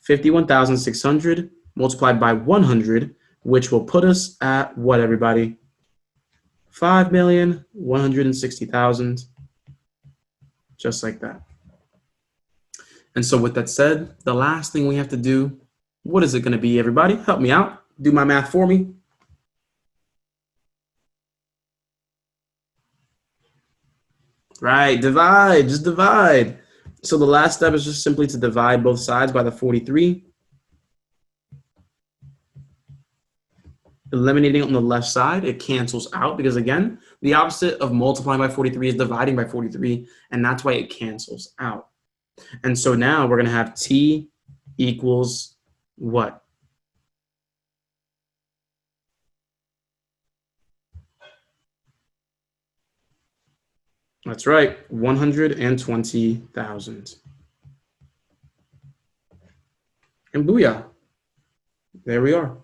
51,600 multiplied by 100, which will put us at what, everybody? 5,160,000, just like that. And so with that said, the last thing we have to do, what is it going to be, everybody? Help me out. Do my math for me. Right, divide, just divide. So the last step is just simply to divide both sides by the 43. Eliminating on the left side, it cancels out because, again, the opposite of multiplying by 43 is dividing by 43, and that's why it cancels out. And so now we're going to have t equals what? That's right, 120,000. And booyah, there we are.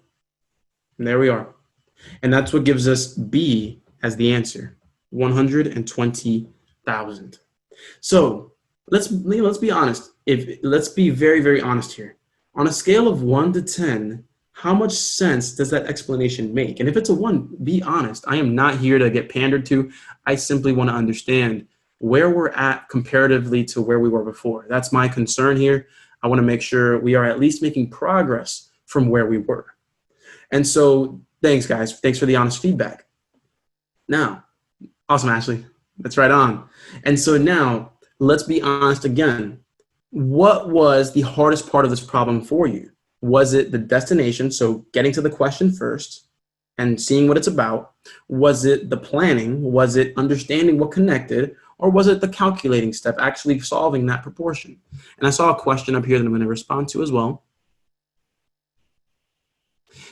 And there we are. And that's what gives us B as the answer, 120,000. So let's be honest. Let's be very, very honest here. On a scale of 1 to 10, how much sense does that explanation make? And if it's a 1, be honest. I am not here to get pandered to. I simply want to understand where we're at comparatively to where we were before. That's my concern here. I want to make sure we are at least making progress from where we were. And so thanks, guys. Thanks for the honest feedback. Now, awesome, Ashley. That's right on. And so now let's be honest again. What was the hardest part of this problem for you? Was it the destination, so getting to the question first and seeing what it's about? Was it the planning? Was it understanding what connected? Or was it the calculating step, actually solving that proportion? And I saw a question up here that I'm going to respond to as well.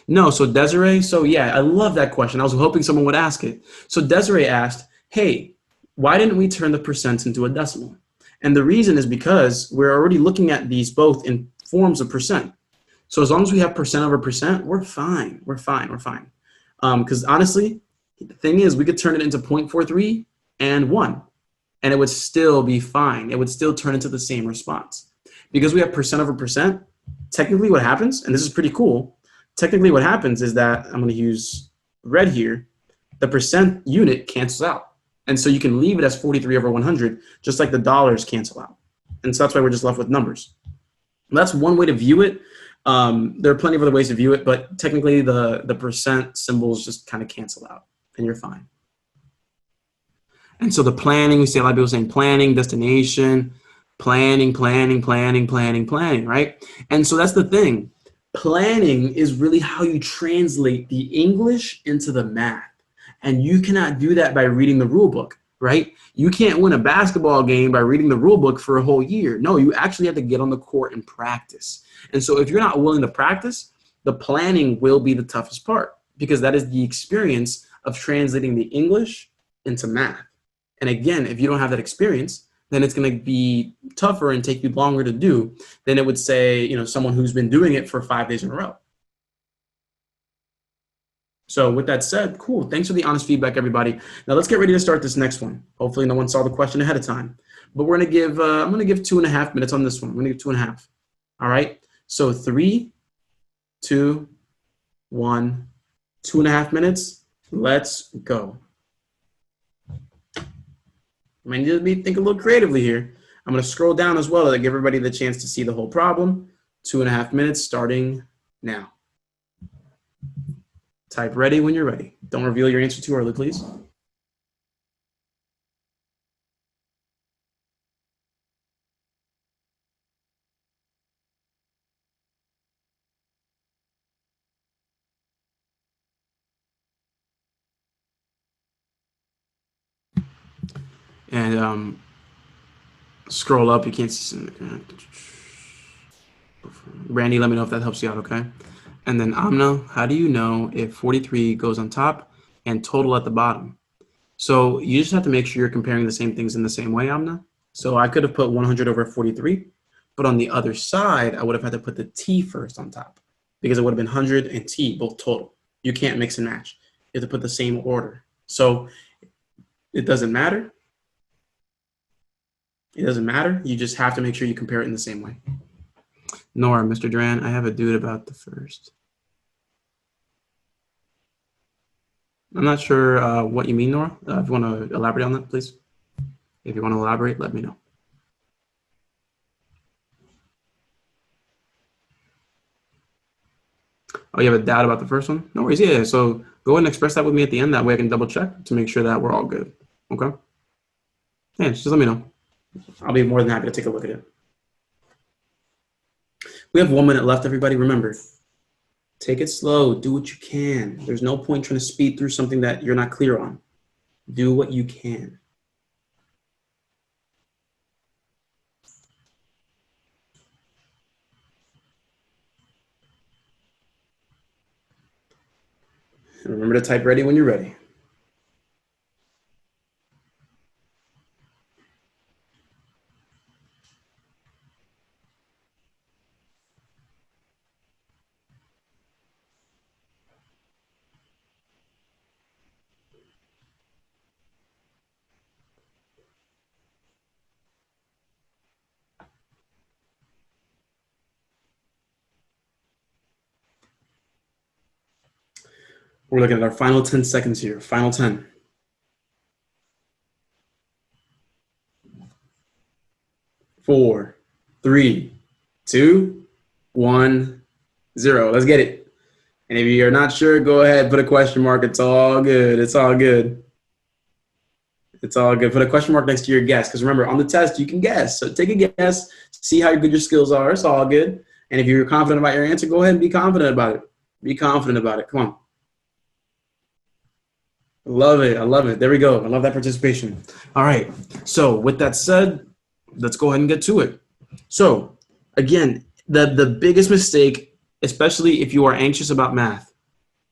No, so Desiree, so yeah, I love that question. I was hoping someone would ask it. So Desiree asked, hey, why didn't we turn the percents into a decimal? And the reason is because we're already looking at these both in forms of percent. So as long as we have percent over percent, we're fine. We're fine. We're fine. Because honestly, the thing is, we could turn it into 0.43 and 1, and it would still be fine. It would still turn into the same response. Because we have percent over percent, technically what happens, and this is pretty cool, technically what happens is that, I'm going to use red here, the percent unit cancels out. And so you can leave it as 43 over 100, just like the dollars cancel out. And so that's why we're just left with numbers. That's one way to view it. There are plenty of other ways to view it, but technically the percent symbols just kind of cancel out, and you're fine. And so the planning, we see a lot of people saying planning, destination, planning, right? And so that's the thing. Planning is really how you translate the English into the math. And you cannot do that by reading the rule book, right? You can't win a basketball game by reading the rule book for a whole year. No, you actually have to get on the court and practice. And so if you're not willing to practice, the planning will be the toughest part, because that is the experience of translating the English into math. And again, if you don't have that experience, then it's going to be tougher and take you longer to do than it would say, you know, someone who's been doing it for 5 days in a row. So with that said, cool. Thanks for the honest feedback, everybody. Now let's get ready to start this next one. Hopefully no one saw the question ahead of time, but we're going to give, I'm going to give 2.5 minutes on this one. I'm going to give 2.5. All right. So 3, 2, 1, 2.5 minutes. Let's go. I might need to think a little creatively here. I'm going to scroll down as well to give everybody the chance to see the whole problem. 2.5 minutes starting now. Type ready when you're ready. Don't reveal your answer too early, please. And scroll up. You can't see. Randy, let me know if that helps you out, okay? And then Amna, how do you know if 43 goes on top and total at the bottom? So you just have to make sure you're comparing the same things in the same way, Amna. So I could have put 100 over 43, but on the other side, I would have had to put the T first on top because it would have been 100 and T, both total. You can't mix and match. You have to put the same order. So it doesn't matter. It doesn't matter. You just have to make sure you compare it in the same way. Nora, Mr. Duran, I have a dude about the first. I'm not sure what you mean, Nora. If you want to elaborate on that, please. If you want to elaborate, let me know. Oh, you have a doubt about the first one? No worries. Yeah. So go ahead and express that with me at the end. That way I can double check to make sure that we're all good. Okay. Yeah, just let me know. I'll be more than happy to take a look at it. We have 1 minute left, everybody. Remember, take it slow. Do what you can. There's no point trying to speed through something that you're not clear on. Do what you can. And remember to type ready when you're ready. We're looking at our final 10 seconds here. Final 10. 4, 3, 2, 1, 0. Let's get it. And if you're not sure, go ahead, put a question mark. It's all good. It's all good. It's all good. Put a question mark next to your guess. Because remember, on the test, you can guess. So take a guess, see how good your skills are. It's all good. And if you're confident about your answer, go ahead and be confident about it. Be confident about it. Come on. I love it. I love it. There we go. I love that participation. All right. So with that said, let's go ahead and get to it. So again, the biggest mistake, especially if you are anxious about math,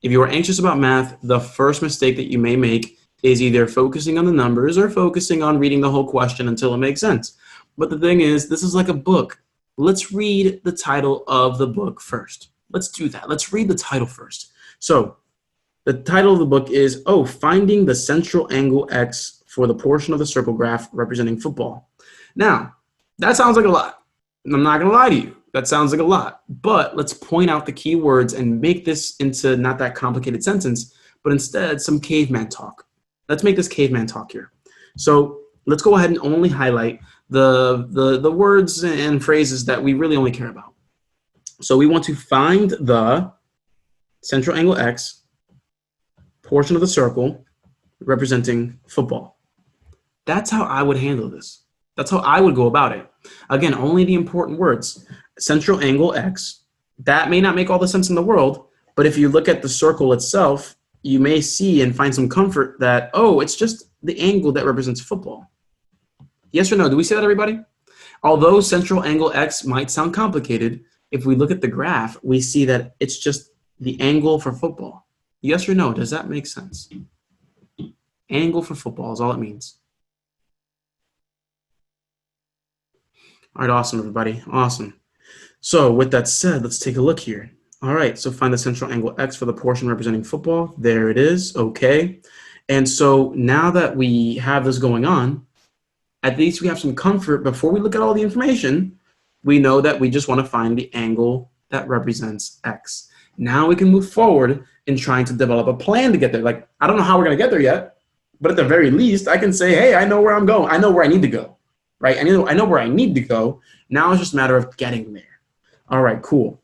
the first mistake that you may make is either focusing on the numbers or focusing on reading the whole question until it makes sense. But the thing is, this is like a book. Let's read the title of the book first. Let's do that. Let's read the title first. So the title of the book is, Finding the Central Angle X for the portion of the circle graph representing football. Now, that sounds like a lot. I'm not going to lie to you. That sounds like a lot. But let's point out the key words and make this into not that complicated sentence, but instead some caveman talk. Let's make this caveman talk here. So let's go ahead and only highlight the words and phrases that we really only care about. So we want to find the central angle X portion of the circle representing football. That's how I would handle this. That's how I would go about it. Again, only the important words. Central angle X. That may not make all the sense in the world, but if you look at the circle itself, you may see and find some comfort that, it's just the angle that represents football. Yes or no? Do we see that, everybody? Although central angle X might sound complicated, if we look at the graph, we see that it's just the angle for football. Yes or no? Does that make sense? Angle for football is all it means. All right, awesome, everybody. Awesome. So with that said, let's take a look here. All right, so find the central angle X for the portion representing football. There it is. Okay. And so now that we have this going on, at least we have some comfort before we look at all the information. We know that we just want to find the angle that represents X. Now we can move forward in trying to develop a plan to get there. Like, I don't know how we're going to get there yet, but at the very least, I can say, hey, I know where I'm going. I know where I need to go, right? I know where I need to go. Now it's just a matter of getting there. All right, cool.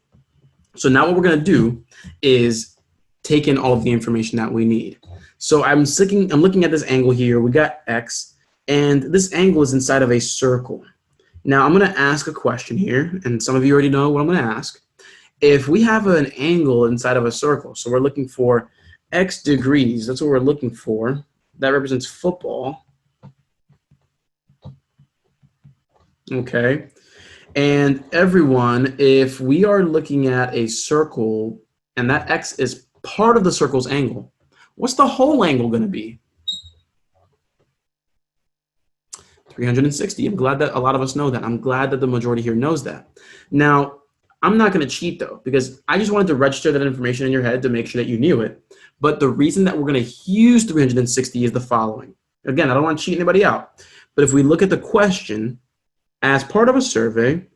So now what we're going to do is take in all of the information that we need. So I'm looking at this angle here. We got X, and this angle is inside of a circle. Now I'm going to ask a question here, and some of you already know what I'm going to ask. If we have an angle inside of a circle, so we're looking for X degrees, that's what we're looking for, that represents football. Okay. And everyone, if we are looking at a circle and that x is part of the circle's angle, what's the whole angle going to be? 360. I'm glad that a lot of us know that. I'm glad that the majority here knows that. Now, I'm not going to cheat though, because I just wanted to register that information in your head to make sure that you knew it. But the reason that we're going to use 360 is the following. Again, I don't want to cheat anybody out. But if we look at the question, as part of a survey,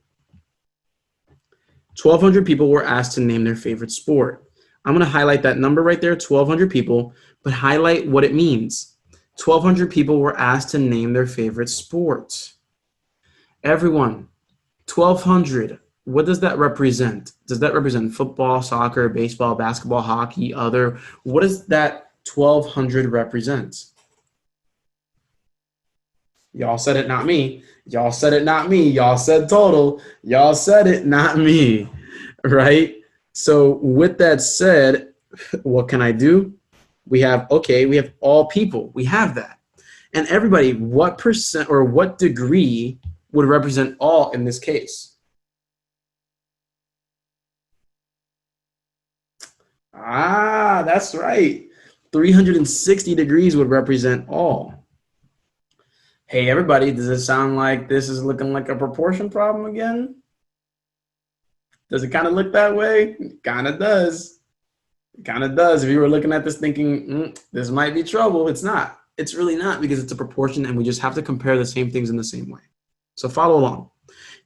1,200 people were asked to name their favorite sport. I'm going to highlight that number right there, 1,200 people, but highlight what it means. 1,200 people were asked to name their favorite sport. Everyone, 1,200, what does that represent? Does that represent football, soccer, baseball, basketball, hockey, other? What does that 1,200 represent? Y'all said it, not me. Y'all said it, not me. Y'all said total. Y'all said it, not me, right? So with that said, what can I do? We have all people. We have that. And everybody, what percent or what degree would represent all in this case? Ah, that's right. 360 degrees would represent all. Hey, everybody, does it sound like this is looking like a proportion problem again? Does it kind of look that way? It kind of does. It kind of does. If you were looking at this thinking, this might be trouble, it's not. It's really not, because it's a proportion and we just have to compare the same things in the same way. So follow along.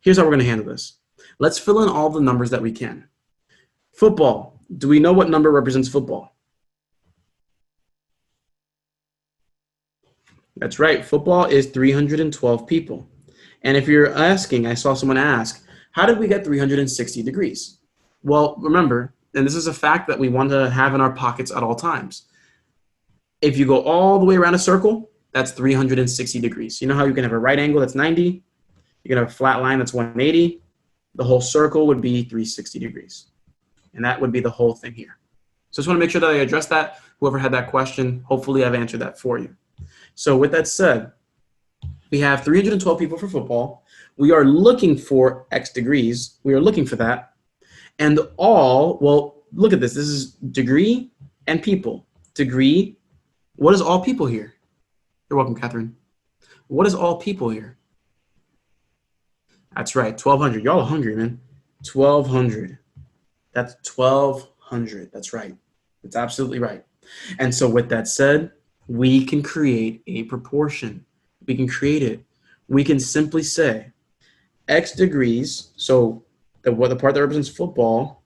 Here's how we're going to handle this. Let's fill in all the numbers that we can. Football. Do we know what number represents football? That's right. Football is 312 people. And if you're asking, I saw someone ask, how did we get 360 degrees? Well, remember, and this is a fact that we want to have in our pockets at all times. If you go all the way around a circle, that's 360 degrees. You know how you can have a right angle that's 90? You can have a flat line that's 180. The whole circle would be 360 degrees. And that would be the whole thing here. So I just want to make sure that I address that. Whoever had that question, hopefully I've answered that for you. So with that said, we have 312 people for football. We are looking for X degrees. We are looking for that. And all, well, look at this. This is degree and people. Degree. What is all people here? You're welcome, Catherine. What is all people here? That's right, 1,200. Y'all are hungry, man. 1,200. That's 1,200. That's right. That's absolutely right. And so with that said, we can create a proportion. We can create it. We can simply say X degrees, so the part that represents football,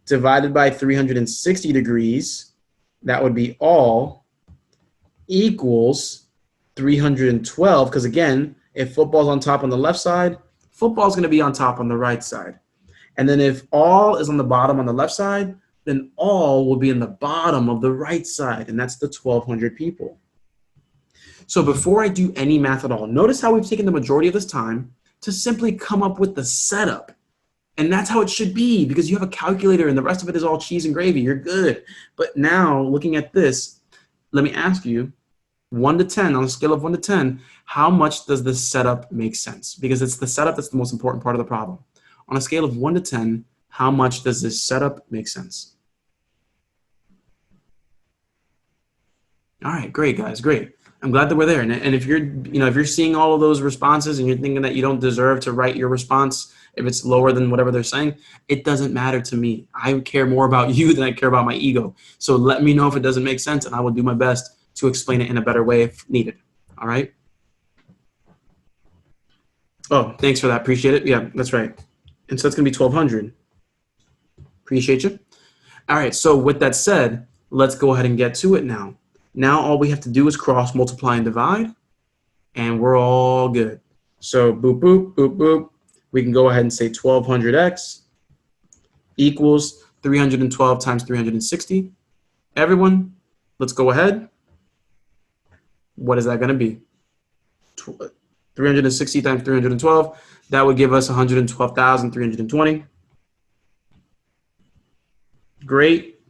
divided by 360 degrees, that would be all, equals 312, because again, if football's on top on the left side, football's going to be on top on the right side. And then if all is on the bottom on the left side, then all will be in the bottom of the right side, and that's the 1,200 people. So before I do any math at all, notice how we've taken the majority of this time to simply come up with the setup. And that's how it should be, because you have a calculator and the rest of it is all cheese and gravy. You're good. But now, looking at this, let me ask you, 1 to 10, on a scale of 1 to 10, how much does this setup make sense? Because it's the setup that's the most important part of the problem. On a scale of 1 to 10, how much does this setup make sense? All right, great, guys, great. I'm glad that we're there. And if you're seeing all of those responses and you're thinking that you don't deserve to write your response if it's lower than whatever they're saying, it doesn't matter to me. I care more about you than I care about my ego. So let me know if it doesn't make sense, and I will do my best to explain it in a better way if needed. All right? Oh, thanks for that. Appreciate it. Yeah, that's right. And so it's going to be 1,200. Appreciate you. All right, so with that said, let's go ahead and get to it now. Now all we have to do is cross, multiply, and divide, and we're all good. So boop, boop, boop, boop. We can go ahead and say 1,200x equals 312 times 360. Everyone, let's go ahead. What is that going to be? 360 times 312. That would give us 112,320. Great.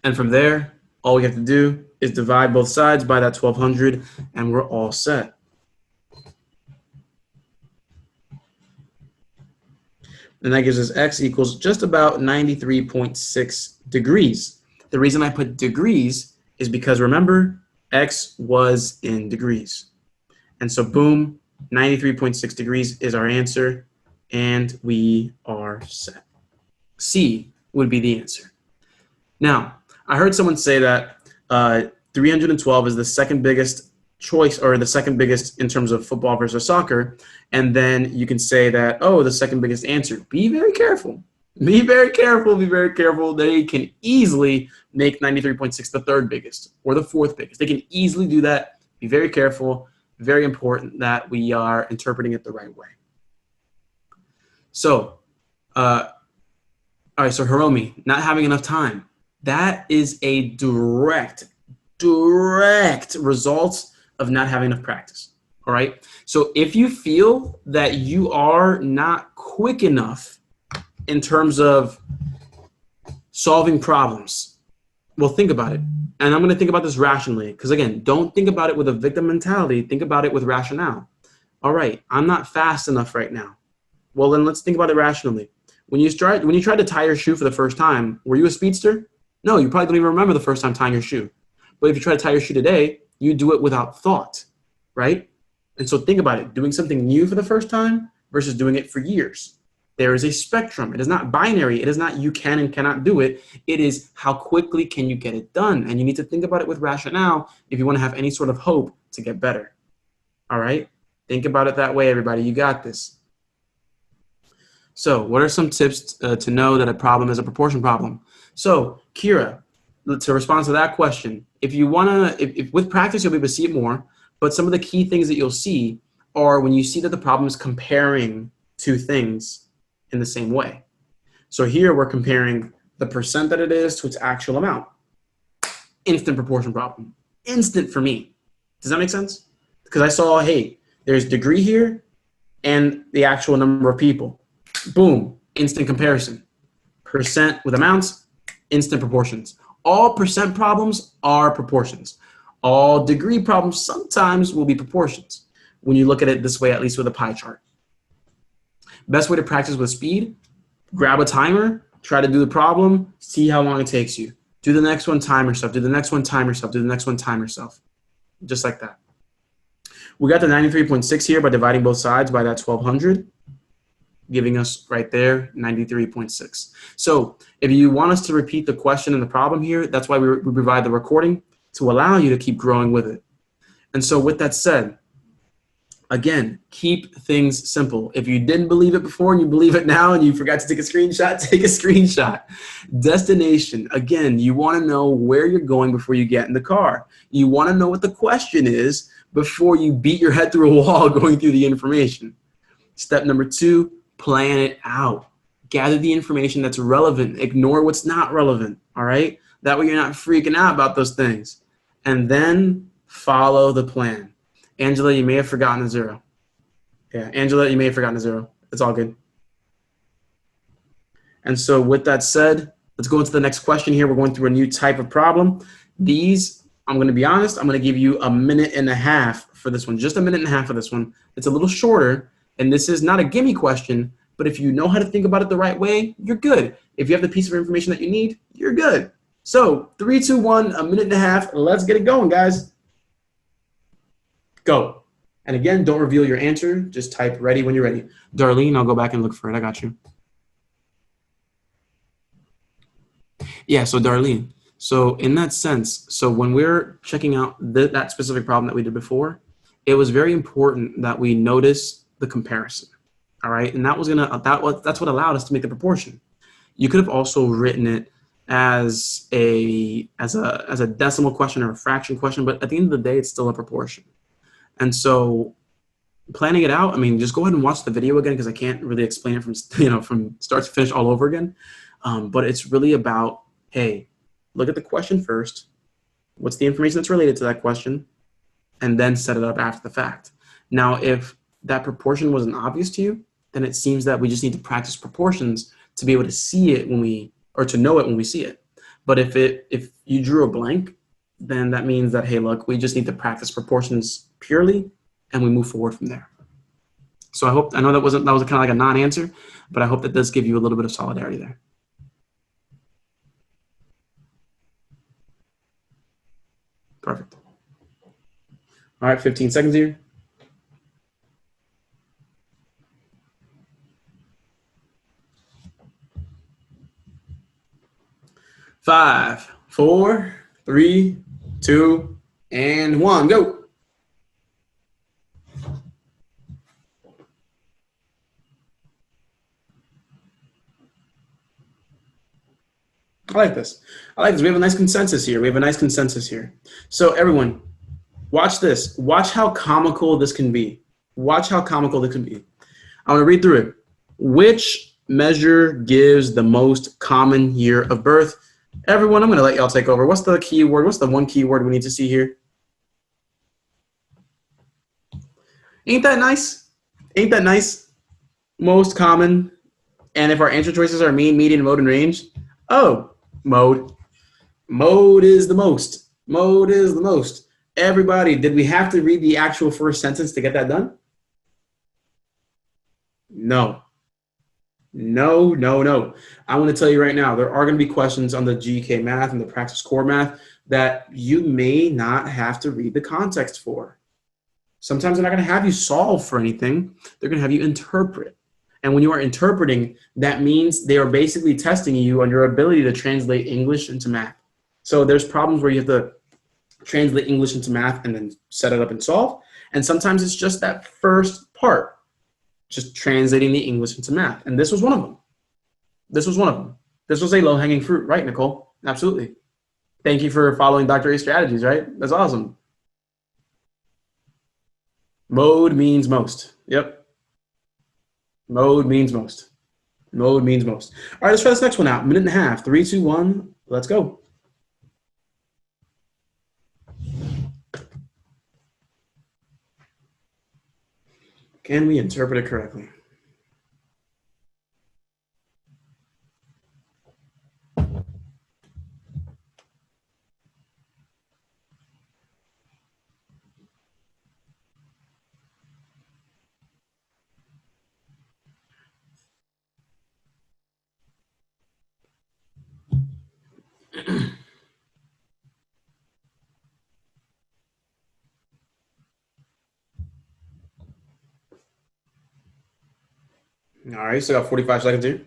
And from there, all we have to do is divide both sides by that 1,200, and we're all set. And that gives us x equals just about 93.6 degrees. The reason I put degrees is because, remember, x was in degrees. And so, boom, 93.6 degrees is our answer, and we are set. C would be the answer. Now, I heard someone say that 312 is the second biggest choice, or the second biggest in terms of football versus soccer, and then you can say that, oh, the second biggest answer. Be very careful. Be very careful. Be very careful. They can easily make 93.6 the third biggest or the fourth biggest. They can easily do that. Be very careful. Very important that we are interpreting it the right way. So, all right, so Hiromi, not having enough time. That is a direct result of not having enough practice, all right? So if you feel that you are not quick enough in terms of solving problems, well, think about it. And I'm going to think about this rationally, because again, don't think about it with a victim mentality. Think about it with rationale. All right, I'm not fast enough right now. Well, then let's think about it rationally. When you tried to tie your shoe for the first time, were you a speedster? No, you probably don't even remember the first time tying your shoe. But if you try to tie your shoe today, you do it without thought, right? And so think about it, doing something new for the first time versus doing it for years. There is a spectrum. It is not binary. It is not you can and cannot do it. It is how quickly can you get it done? And you need to think about it with rationale if you want to have any sort of hope to get better. All right? Think about it that way, everybody. You got this. So what are some tips to know that a problem is a proportion problem? So Kira, to respond to that question, if you want to, if with practice, you'll be able to see it more, but some of the key things that you'll see are when you see that the problem is comparing two things in the same way. So here we're comparing the percent that it is to its actual amount. Instant proportion problem. Instant for me. Does that make sense? Because I saw, hey, there's degree here and the actual number of people. Boom, instant comparison. Percent with amounts, instant proportions. All percent problems are proportions. All degree problems sometimes will be proportions when you look at it this way, at least with a pie chart. Best way to practice with speed, grab a timer, try to do the problem, see how long it takes you. Do the next one, time yourself. Do the next one, time yourself. Do the next one, time yourself. Just like that. We got the 93.6 here by dividing both sides by that 1200. Giving us right there 93.6. So if you want us to repeat the question and the problem here, that's why we provide the recording to allow you to keep growing with it. And so with that said, again, keep things simple. If you didn't believe it before and you believe it now and you forgot to take a screenshot, take a screenshot. Destination, again, you want to know where you're going before you get in the car. You want to know what the question is before you beat your head through a wall going through the information. Step number 2, plan it out. Gather the information that's relevant. Ignore what's not relevant, all right? That way you're not freaking out about those things. And then follow the plan. Angela, you may have forgotten a 0. Yeah, Angela, you may have forgotten a 0. It's all good. And so with that said, let's go into the next question here. We're going through a new type of problem. These, I'm going to be honest, I'm going to give you a minute and a half for this one. Just a minute and a half for this one. It's a little shorter. And this is not a gimme question, but if you know how to think about it the right way, you're good. If you have the piece of information that you need, you're good. So 3, 2, 1, a minute and a half. Let's get it going, guys. Go. And again, don't reveal your answer. Just type ready when you're ready. Darlene, I'll go back and look for it. I got you. Yeah, so Darlene. So in that sense, so when we're checking out that specific problem that we did before, it was very important that we notice the comparison. All right, and that's what allowed us to make the proportion. You could have also written it as a decimal question or a fraction question, but at the end of the day, it's still a proportion. And so planning it out, I mean, just go ahead and watch the video again because I can't really explain it from start to finish all over again. But it's really about, hey, look at the question first. What's the information that's related to that question? And then set it up after the fact. Now, if that proportion wasn't obvious to you, then it seems that we just need to practice proportions to be able to see it to know it when we see it. But if you drew a blank, then that means that, hey, look, we just need to practice proportions purely and we move forward from there. So I know that was kind of like a non-answer, but I hope that does give you a little bit of solidarity there. Perfect. All right, 15 seconds here. 5, 4, 3, 2, and 1, go. I like this. I like this. We have a nice consensus here. So everyone, watch this. Watch how comical this can be. I want to read through it. Which measure gives the most common year of birth? Everyone, I'm going to let y'all take over. What's the keyword? What's the one keyword we need to see here? Ain't that nice? Most common. And if our answer choices are mean, median, mode, and range, oh, mode. Mode is the most. Everybody, did we have to read the actual first sentence to get that done? No. I want to tell you right now, there are going to be questions on the GK Math and the Praxis Core Math that you may not have to read the context for. Sometimes they're not going to have you solve for anything. They're going to have you interpret. And when you are interpreting, that means they are basically testing you on your ability to translate English into math. So there's problems where you have to translate English into math and then set it up and solve. And sometimes it's just that first part, just translating the English into math. And this was one of them. This was a low-hanging fruit, right, Nicole? Absolutely. Thank you for following Dr. A strategies, right? That's awesome. Mode means most. Yep. Mode means most. All right, let's try this next one out. Minute and a half. 3, 2, 1. Let's go. Can we interpret it correctly? All right, so got 45 seconds here.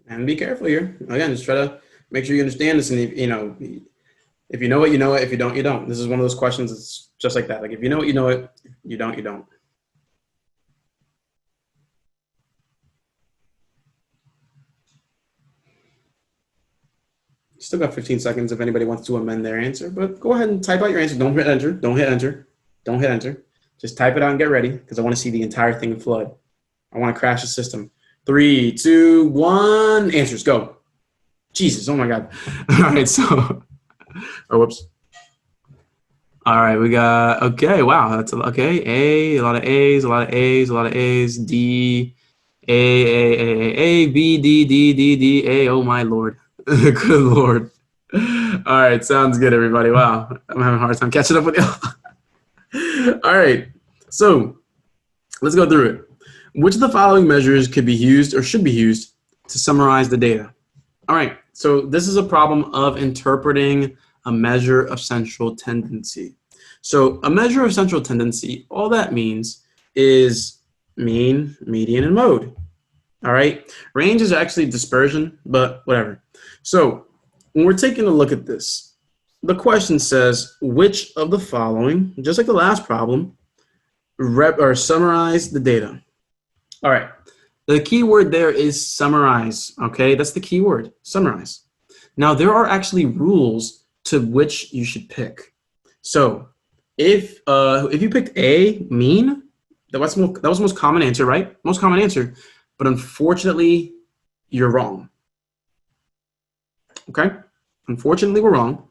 And be careful here. Again, just try to make sure you understand this. And if you know it, you know it. If you don't, you don't. This is one of those questions that's just like that. Like if you know it, you know it. If you don't, you don't. Still got 15 seconds if anybody wants to amend their answer, but go ahead and type out your answer. Don't hit enter. Just type it out and get ready because I want to see the entire thing flood. I want to crash the system. 3, 2, 1, answers, go. Jesus, oh my God. All right, so, oh, whoops. All right, we got, okay, wow, that's, okay, a lot of A's, D, A, B, D, A, oh my Lord. Good Lord. All right, sounds good, everybody. Wow, I'm having a hard time catching up with you. All right, so let's go through it. Which of the following measures could be used or should be used to summarize the data? All right, so this is a problem of interpreting a measure of central tendency. So a measure of central tendency, all that means is mean, median, and mode. All right, range is actually dispersion, but whatever. So when we're taking a look at this, the question says, which of the following, just like the last problem, summarize the data? All right, the key word there is summarize, okay? That's the key word, summarize. Now, there are actually rules to which you should pick. So if you picked A, mean, that was the most common answer, right? Most common answer, but unfortunately, you're wrong. Okay? Unfortunately, we're wrong.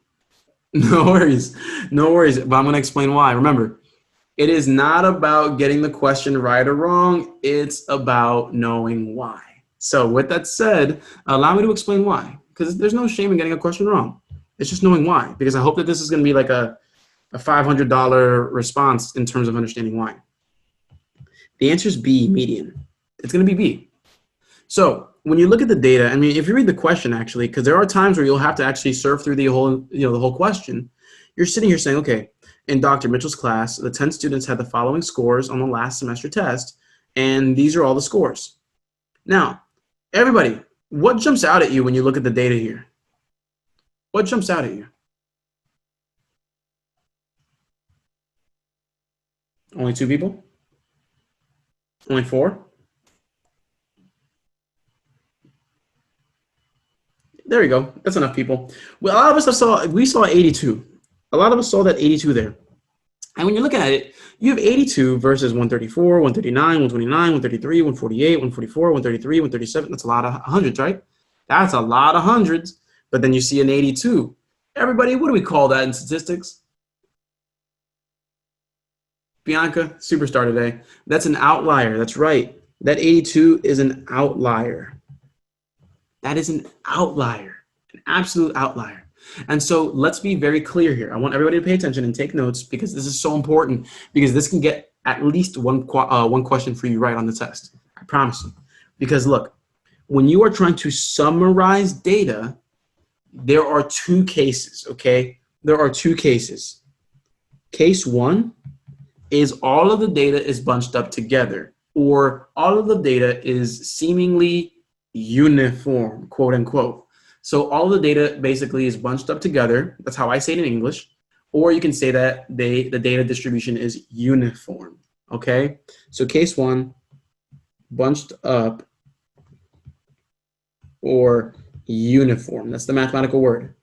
No worries. No worries. But I'm going to explain why. Remember, it is not about getting the question right or wrong. It's about knowing why. So with that said, allow me to explain why. Because there's no shame in getting a question wrong. It's just knowing why. Because I hope that this is going to be like a $500 response in terms of understanding why. The answer is B, median. It's going to be B. So when you look at the data, I mean, if you read the question actually, because there are times where you'll have to actually surf through the whole, the whole question. You're sitting here saying, okay, in Dr. Mitchell's class, the 10 students had the following scores on the last semester test, and these are all the scores. Now, everybody, what jumps out at you when you look at the data here? What jumps out at you? Only 2 people? Only 4? There we go. That's enough people. Well, a lot of us saw 82. A lot of us saw that 82 there. And when you're looking at it, you have 82 versus 134, 139, 129, 133, 148, 144, 133, 137. That's a lot of hundreds, right? That's a lot of hundreds. But then you see an 82. Everybody, what do we call that in statistics? Bianca, superstar today. That's an outlier. That's right. That 82 is an outlier. That is an outlier, an absolute outlier. And so let's be very clear here. I want everybody to pay attention and take notes because this is so important, because this can get at least one question for you right on the test. I promise you. Because look, when you are trying to summarize data, there are 2 cases, okay? There are 2 cases. Case 1 is all of the data is bunched up together, or all of the data is seemingly uniform, quote unquote. So all the data basically is bunched up together. That's how I say it in English. Or you can say that the data distribution is uniform, okay? So case 1, bunched up or uniform. That's the mathematical word,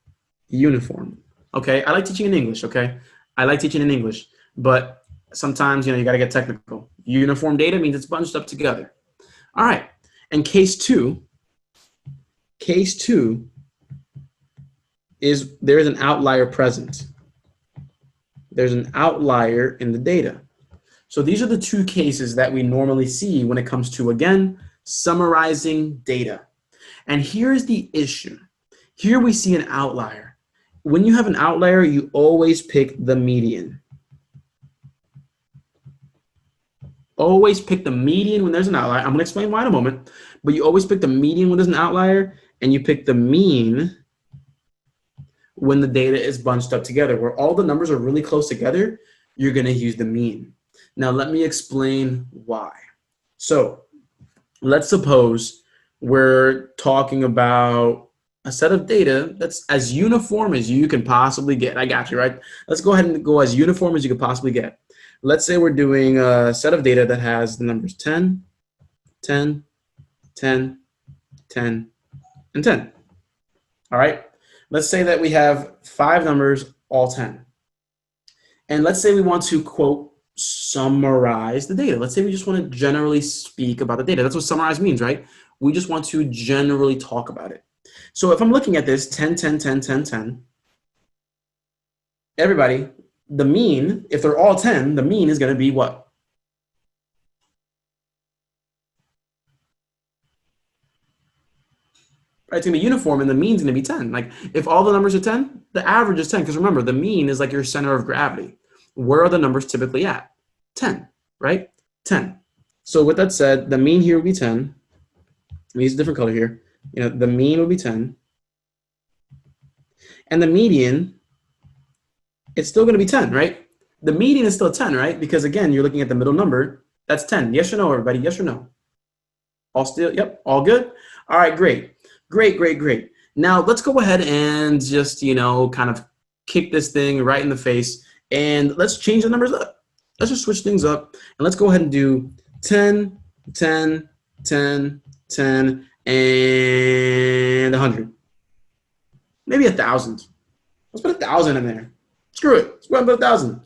uniform, okay? I like teaching in English, okay? I like teaching in English, but sometimes, you got to get technical. Uniform data means it's bunched up together. All right, and case 2 is there's an outlier present. There's an outlier in the data. So these are the 2 cases that we normally see when it comes to, again, summarizing data. And here's the issue. Here we see an outlier. When you have an outlier, you always pick the median. Always pick the median when there's an outlier. I'm going to explain why in a moment, but you always pick the median when there's an outlier, and you pick the mean when the data is bunched up together. Where all the numbers are really close together, you're going to use the mean. Now, let me explain why. So let's suppose we're talking about a set of data that's as uniform as you can possibly get. I got you, right? Let's go ahead and go as uniform as you could possibly get. Let's say we're doing a set of data that has the numbers 10, 10, 10, 10, and 10. All right? Let's say that we have 5 numbers, all 10. And let's say we want to, quote, summarize the data. Let's say we just want to generally speak about the data. That's what summarize means, right? We just want to generally talk about it. So if I'm looking at this 10, 10, 10, 10, 10, everybody, the mean, if they're all 10, the mean is going to be what? Right, it's going to be uniform, and the mean is going to be 10. Like, if all the numbers are 10, the average is 10. Because remember, the mean is like your center of gravity. Where are the numbers typically at? 10, right? 10. So with that said, the mean here would be 10. Let me use a different color here. The mean would be 10. And the median, it's still going to be 10, right? The median is still 10, right? Because again, you're looking at the middle number. That's 10. Yes or no, everybody? Yes or no? All still? Yep. All good? All right, great. Great, great, great. Now let's go ahead and just, kind of kick this thing right in the face, and let's change the numbers up. Let's just switch things up, and let's go ahead and do 10, 10, 10, 10, and 100. Maybe 1,000. Let's put 1,000 in there. Screw it. Let's go ahead and put 1,000.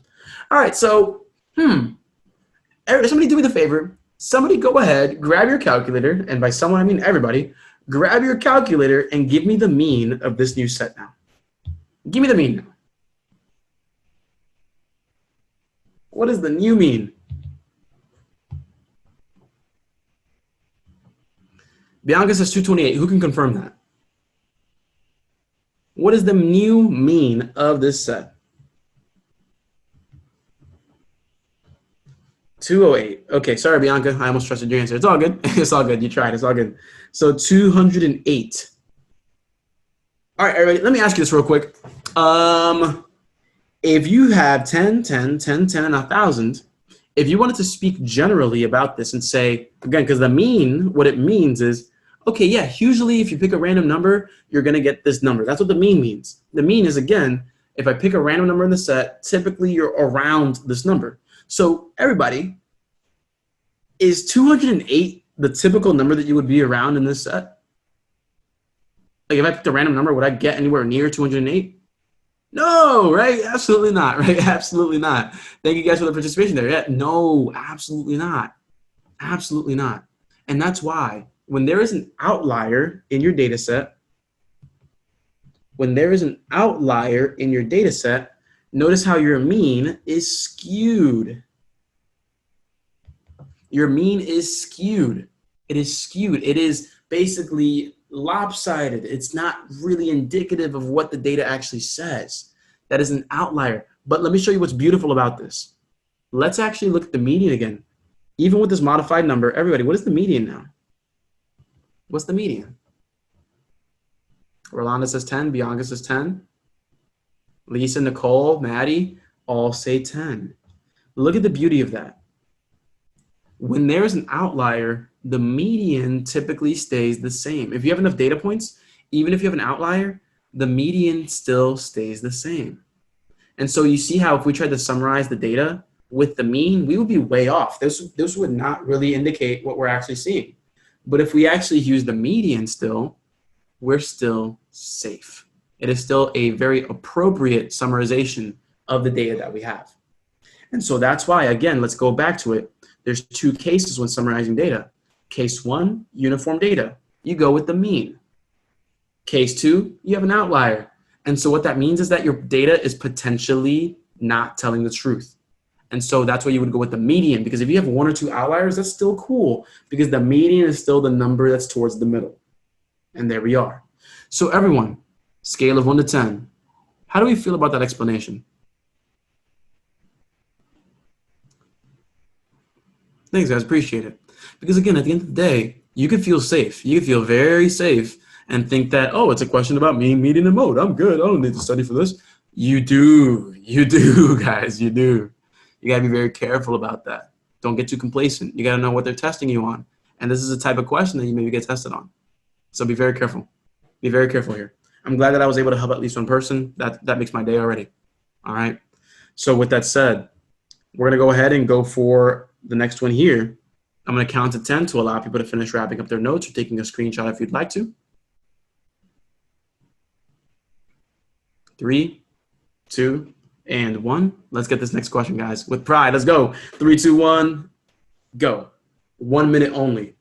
All right, so, somebody do me the favor. Somebody go ahead, grab your calculator, and by someone I mean everybody, grab your calculator and give me the mean of this new set now. Give me the mean now. What is the new mean? Bianca says 228. Who can confirm that? What is the new mean of this set? 208. Okay, sorry, Bianca. I almost trusted your answer. It's all good. It's all good. You tried. It's all good. So 208. All right, everybody, let me ask you this real quick. If you have 10, 10, 10, 10, and 1,000, if you wanted to speak generally about this and say, again, because the mean, what it means is, okay, yeah, usually if you pick a random number, you're going to get this number. That's what the mean means. The mean is, again, if I pick a random number in the set, typically you're around this number. So everybody, is 208 the typical number that you would be around in this set? Like if I picked a random number, would I get anywhere near 208? No, right? Absolutely not, right? Absolutely not. Thank you guys for the participation there. Yeah, no, absolutely not. Absolutely not. And that's why when there is an outlier in your data set, notice how your mean is skewed. Your mean is skewed. It is skewed. It is basically lopsided. It's not really indicative of what the data actually says. That is an outlier. But let me show you what's beautiful about this. Let's actually look at the median again. Even with this modified number, everybody, what is the median now? What's the median? Rolanda says 10, Bianca says 10. Lisa, Nicole, Maddie, all say 10. Look at the beauty of that. When there's an outlier, the median typically stays the same. If you have enough data points, even if you have an outlier, the median still stays the same. And so you see how if we tried to summarize the data with the mean, we would be way off. This would not really indicate what we're actually seeing. But if we actually use the median still, we're still safe. It is still a very appropriate summarization of the data that we have. And so that's why, again, let's go back to it. There's two cases when summarizing data. Case one, uniform data. You go with the mean. Case two, you have an outlier. And so what that means is that your data is potentially not telling the truth. And so that's why you would go with the median, because if you have one or two outliers, that's still cool because the median is still the number that's towards the middle. And there we are. So everyone, scale of 1 to 10. How do we feel about that explanation? Thanks, guys. Appreciate it. Because again, at the end of the day, you could feel safe. You could feel very safe and think that, oh, it's a question about mean, median, and mode. I'm good. I don't need to study for this. You do, guys. You do. You got to be very careful about that. Don't get too complacent. You got to know what they're testing you on. And this is a type of question that you maybe get tested on. So be very careful. Be very careful here. I'm glad that I was able to help at least one person. That makes my day already. All right. So with that said, we're going to go ahead and go for the next one here. I'm going to count to 10 to allow people to finish wrapping up their notes or taking a screenshot if you'd like to. 3, 2, and 1. Let's get this next question, guys. With pride, let's go. 3, 2, 1, go. 1 minute only.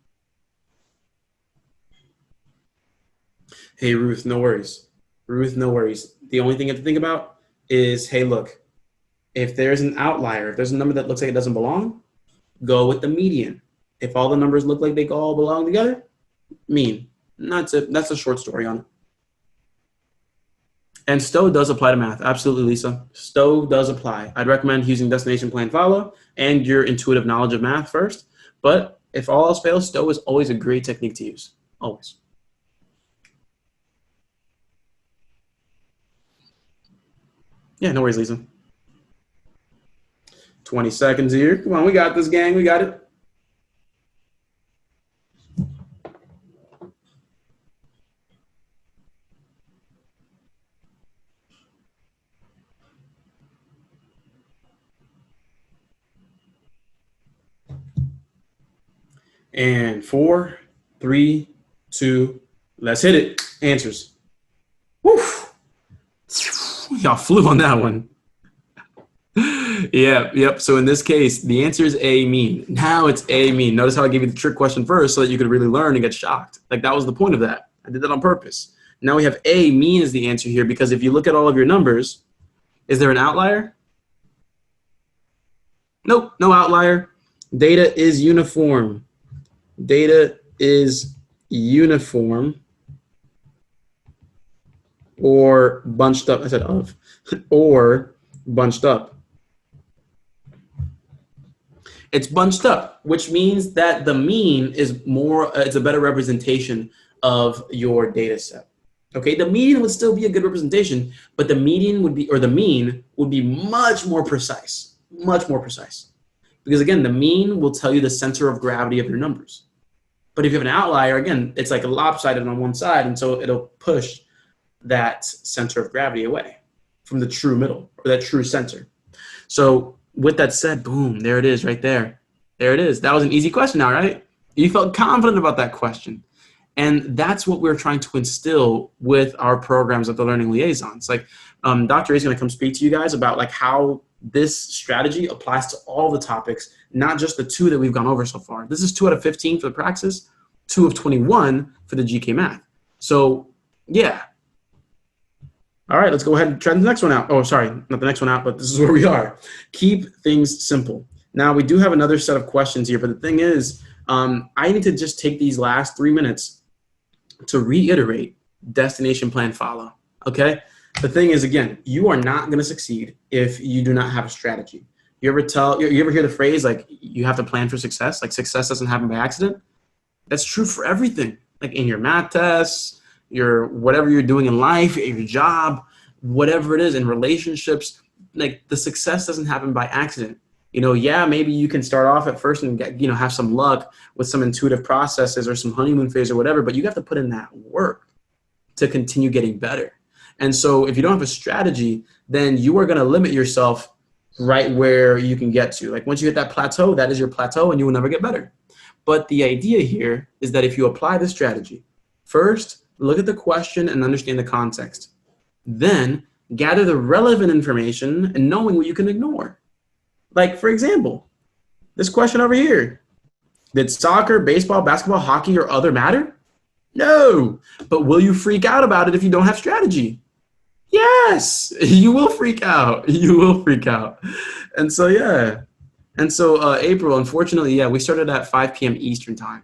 Hey, Ruth, no worries. Ruth, no worries. The only thing you have to think about is, hey, look, if there's an outlier, if there's a number that looks like it doesn't belong, go with the median. If all the numbers look like they all belong together, mean. And that's it. That's a short story on it. And STOW does apply to math. Absolutely, Lisa. STOW does apply. I'd recommend using destination plan follow and your intuitive knowledge of math first. But if all else fails, STOW is always a great technique to use. Always. Yeah, no worries, Lisa. 20 seconds here. Come on, we got this, gang. We got it. And 4, 3, 2, let's hit it. Answers. Woo! Y'all flew on that one. Yep. So in this case, the answer is A, mean. Now it's A, mean. Notice how I gave you the trick question first so that you could really learn and get shocked. Like that was the point of that. I did that on purpose. Now we have A, mean is the answer here because if you look at all of your numbers, is there an outlier? Nope, no outlier. Data is uniform. Data is uniform or bunched up. I said of, or bunched up. It's bunched up, which means that the mean is more, it's a better representation of your data set. Okay, the median would still be a good representation, but the median would be, or the mean would be much more precise, much more precise. Because again, the mean will tell you the center of gravity of your numbers. But if you have an outlier, again, it's like a lopsided on one side, and so it'll push that center of gravity away from the true middle, or that true center. So with that said, boom, there it is right there. There it is. That was an easy question now, right? You felt confident about that question. And that's what we're trying to instill with our programs at the Learning Liaisons. Like Dr. A is going to come speak to you guys about like how this strategy applies to all the topics, not just the 2 that we've gone over so far. This is 2 out of 15 for the Praxis, 2 of 21 for the GK Math. So yeah. All right, let's go ahead and try the next one out. Oh, sorry, not the next one out, but this is where we are. Keep things simple. Now, we do have another set of questions here, but the thing is, I need to just take these last 3 minutes to reiterate destination plan follow, okay? The thing is, again, you are not gonna succeed if you do not have a strategy. You ever hear the phrase, like, you have to plan for success? Like, success doesn't happen by accident? That's true for everything, like in your math tests, whatever you're doing in life, your job, whatever it is, in relationships. Like, the success doesn't happen by accident. You know, yeah, maybe you can start off at first and get, have some luck with some intuitive processes or some honeymoon phase or whatever, but you have to put in that work to continue getting better. And so if you don't have a strategy, then you are going to limit yourself right where you can get to. Like, once you hit that plateau, that is your plateau, and you will never get better. But the idea here is that if you apply the strategy, first, look at the question and understand the context. Then gather the relevant information and knowing what you can ignore. Like, for example, this question over here. Did soccer, baseball, basketball, hockey, or other matter? No. But will you freak out about it if you don't have strategy? Yes, you will freak out. You will freak out. And so, yeah. And so, April, unfortunately, yeah, we started at 5 p.m. Eastern time.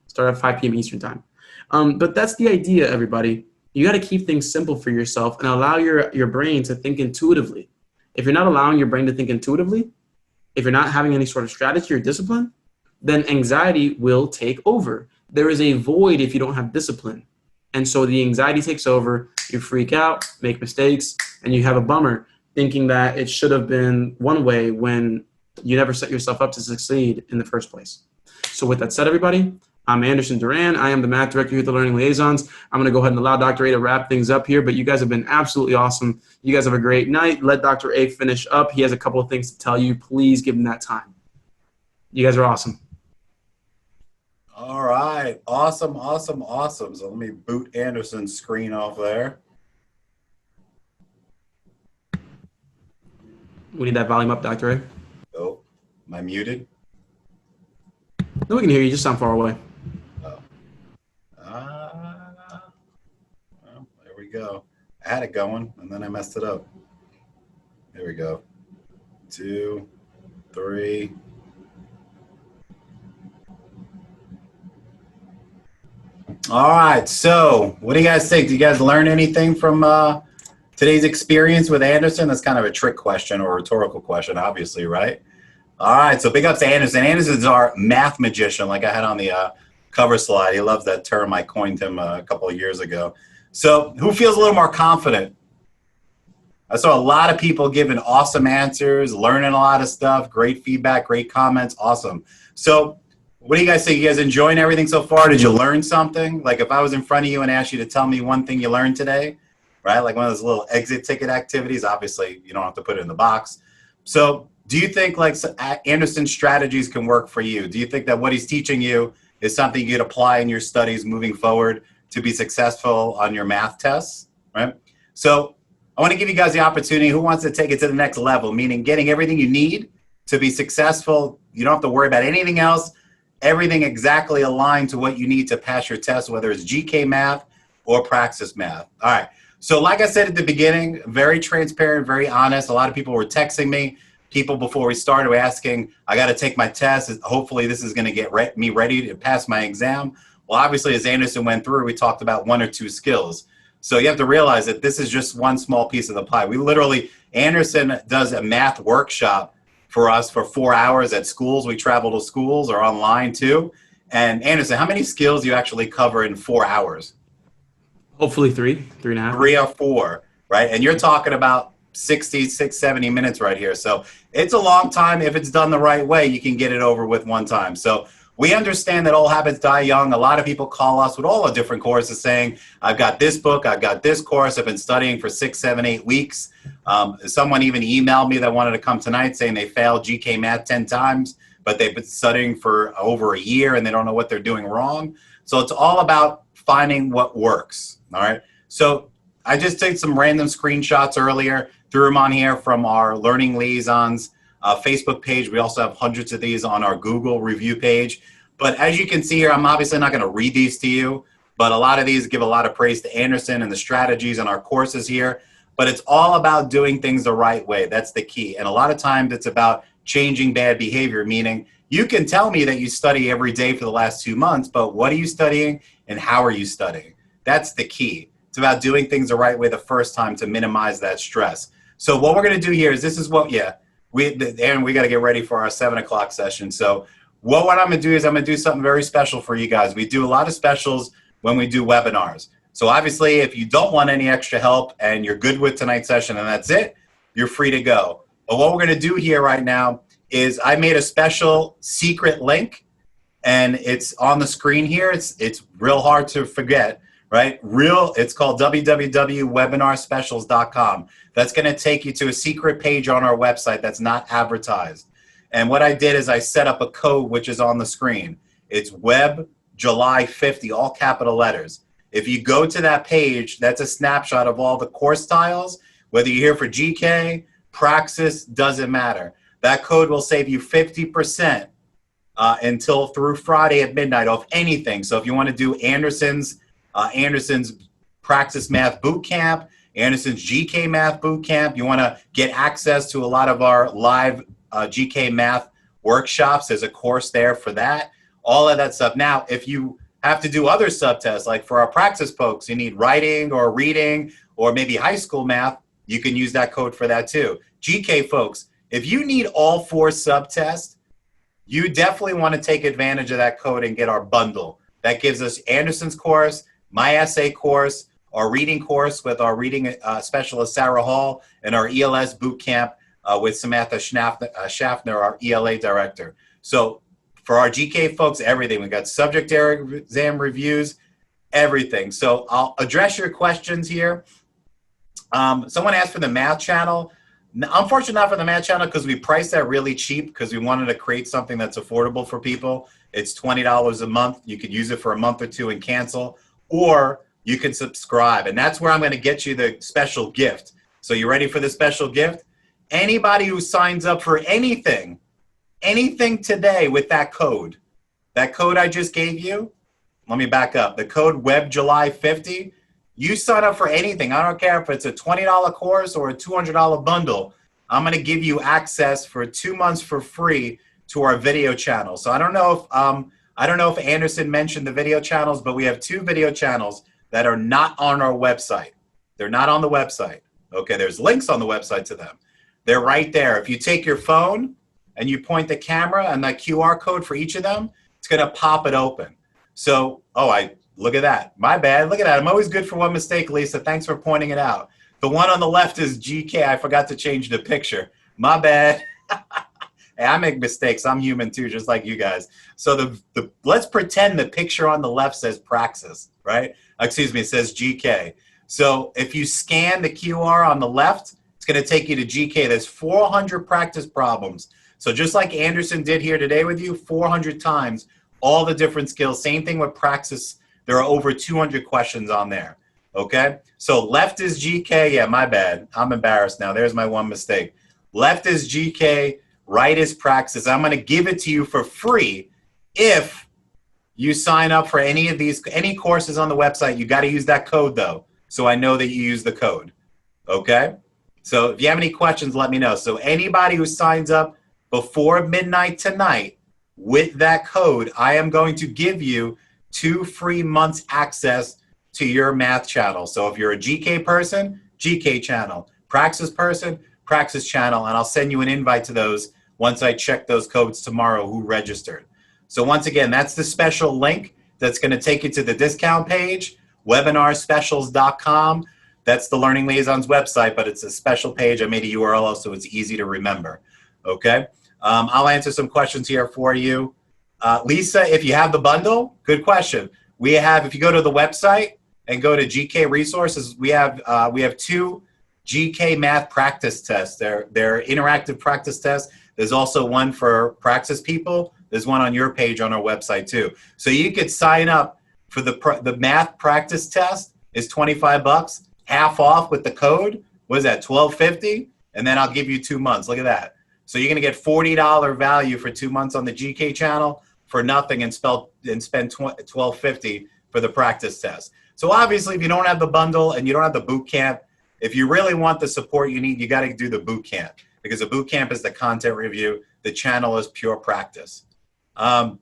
Started at 5 p.m. Eastern time. But that's the idea, everybody. You got to keep things simple for yourself and allow your brain to think intuitively. If you're not allowing your brain to think intuitively, if you're not having any sort of strategy or discipline, then anxiety will take over. There is a void if you don't have discipline. And so the anxiety takes over, you freak out, make mistakes, and you have a bummer thinking that it should have been one way when you never set yourself up to succeed in the first place. So with that said, everybody, I'm Anderson Duran. I am the math director here at the Learning Liaisons. I'm going to go ahead and allow Dr. A to wrap things up here, but you guys have been absolutely awesome. You guys have a great night. Let Dr. A finish up. He has a couple of things to tell you. Please give him that time. You guys are awesome. All right. Awesome, awesome, awesome. So let me boot Anderson's screen off there. We need that volume up, Dr. A. Oh, am I muted? No, we can hear you. You just sound far away. Oh. Well, there we go. I had it going, and then I messed it up. There we go. 2, 3. All right. So what do you guys think? Do you guys learn anything from today's experience with Anderson? That's kind of a trick question or a rhetorical question, obviously, right? All right. So big ups to Anderson. Anderson's our math magician, like I had on the cover slide. He loves that term. I coined him a couple of years ago. So who feels a little more confident? I saw a lot of people giving awesome answers, learning a lot of stuff, great feedback, great comments. Awesome. So what do you guys think? You guys enjoying everything so far? Did you learn something? Like if I was in front of you and asked you to tell me one thing you learned today, right? Like one of those little exit ticket activities. Obviously, you don't have to put it in the box. So do you think like Anderson's strategies can work for you? Do you think that what he's teaching you is something you'd apply in your studies moving forward to be successful on your math tests, right? So I want to give you guys the opportunity. Who wants to take it to the next level, meaning getting everything you need to be successful? You don't have to worry about anything else. Everything exactly aligned to what you need to pass your test, whether it's GK Math or Praxis Math. All right. So like I said at the beginning, very transparent, very honest. A lot of people were texting me. people before we started were asking, I got to take my test. Hopefully this is going to get me ready to pass my exam. Well, obviously, as Anderson went through, we talked about 1 or 2 skills. So you have to realize that this is just one small piece of the pie. Anderson does a math workshop for us for 4 hours at schools. We travel to schools or online too. And Anderson, how many skills do you actually cover in 4 hours? Hopefully 3.5. 3 or 4, right? And you're talking about 66, 70 minutes right here. So it's a long time. If it's done the right way, you can get it over with one time. So we understand that all habits die young. A lot of people call us with all the different courses saying, I've got this book, I've got this course, I've been studying for 6, 7, 8 weeks. Someone even emailed me that wanted to come tonight saying they failed GK Math 10 times, but they've been studying for over a year and they don't know what they're doing wrong. So it's all about finding what works, all right? So I just took some random screenshots earlier, threw them on here from our Learning Liaisons Facebook page. We also have hundreds of these on our Google review page. But as you can see here, I'm obviously not going to read these to you, but a lot of these give a lot of praise to Anderson and the strategies in our courses here. But it's all about doing things the right way. That's the key. And a lot of times it's about changing bad behavior, meaning you can tell me that you study every day for the last 2 months, but what are you studying and how are you studying? That's the key. It's about doing things the right way the first time to minimize that stress. So what we're going to do here is we got to get ready for our 7 o'clock session. So what I'm going to do is I'm going to do something very special for you guys. We do a lot of specials when we do webinars. So obviously, if you don't want any extra help and you're good with tonight's session and that's it, you're free to go. But what we're going to do here right now is I made a special secret link, and it's on the screen here. It's real hard to forget, right? It's called www.webinarspecials.com. That's going to take you to a secret page on our website that's not advertised. And what I did is I set up a code which is on the screen. It's Web July 50, all capital letters. If you go to that page, that's a snapshot of all the course tiles. Whether you're here for GK, Praxis, doesn't matter. That code will save you 50% until through Friday at midnight off anything. So if you want to do Anderson's Praxis Math Bootcamp, Anderson's GK Math Bootcamp, you want to get access to a lot of our live GK Math workshops, there's a course there for that, all of that stuff. Now, if you have to do other subtests, like for our Praxis folks, you need writing or reading or maybe high school math, you can use that code for that too. GK folks, if you need all 4 subtests, you definitely want to take advantage of that code and get our bundle. That gives us Anderson's course, my essay course, our reading course with our reading specialist Sarah Hall, and our ELS bootcamp with Samantha Schaffner, our ELA director. So for our GK folks, everything. We got subject area exam reviews, everything. So I'll address your questions here. Someone asked for the math channel. Unfortunately, not for the math channel because we priced that really cheap because we wanted to create something that's affordable for people. It's $20 a month. You could use it for a month or 2 and cancel, or you can subscribe. And that's where I'm going to get you the special gift. So you ready for the special gift? Anybody who signs up for anything today with that code I just gave you, let me back up. The code WebJuly50, you sign up for anything. I don't care if it's a $20 course or a $200 bundle. I'm going to give you access for 2 months for free to our video channel. So I don't know if Anderson mentioned the video channels, but we have 2 video channels that are not on our website. They're not on the website. Okay, there's links on the website to them. They're right there. If you take your phone and you point the camera and that QR code for each of them, it's going to pop it open. So, look at that. My bad. Look at that. I'm always good for one mistake, Lisa. Thanks for pointing it out. The one on the left is GK. I forgot to change the picture. My bad. Hey, I make mistakes. I'm human too, just like you guys. So let's pretend the picture on the left says Praxis, right? Excuse me, it says GK. So if you scan the QR on the left, it's going to take you to GK. There's 400 practice problems. So just like Anderson did here today with you, 400 times, all the different skills. Same thing with Praxis. There are over 200 questions on there, okay? So left is GK. Yeah, my bad. I'm embarrassed now. There's my one mistake. Left is GK. Right is Praxis. I'm going to give it to you for free if you sign up for any courses on the website. You got to use that code, though, so I know that you use the code, okay? So if you have any questions, let me know. So anybody who signs up before midnight tonight with that code, I am going to give you 2 free months access to your math channel. So if you're a GK person, GK channel, Praxis person, Praxis channel, and I'll send you an invite to those once I check those codes tomorrow who registered. So once again, that's the special link that's going to take you to the discount page, webinarspecials.com. That's the Learning Liaisons website, but it's a special page. I made a URL so it's easy to remember. Okay, I'll answer some questions here for you. Lisa, if you have the bundle, good question. We have, if you go to the website and go to GK resources, we have 2 GK Math practice tests. They're interactive practice tests. There's also one for Praxis people. There's one on your page on our website too. So you could sign up for the math practice test. Is $25, half off with the code. What is that, $12.50? And then I'll give you 2 months. Look at that. So you're gonna get $40 value for 2 months on the GK channel for nothing, and spend $12.50 for the practice test. So obviously, if you don't have the bundle and you don't have the boot camp, if you really want the support you need, you got to do the boot camp, because the boot camp is the content review. The channel is pure practice. No,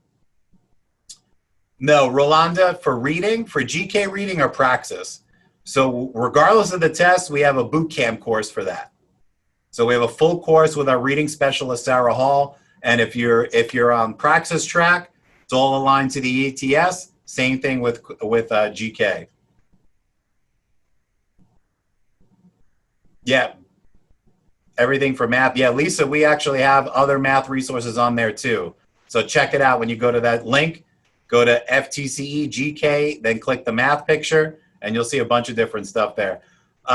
Rolanda, for reading, for GK reading or Praxis. So regardless of the test, we have a boot camp course for that. So we have a full course with our reading specialist, Sarah Hall. And if you're on Praxis track, it's all aligned to the ETS. Same thing with GK. Yeah, everything for math. Yeah, Lisa, we actually have other math resources on there too. So check it out when you go to that link. Go to FTCE GK, then click the math picture, and you'll see a bunch of different stuff there.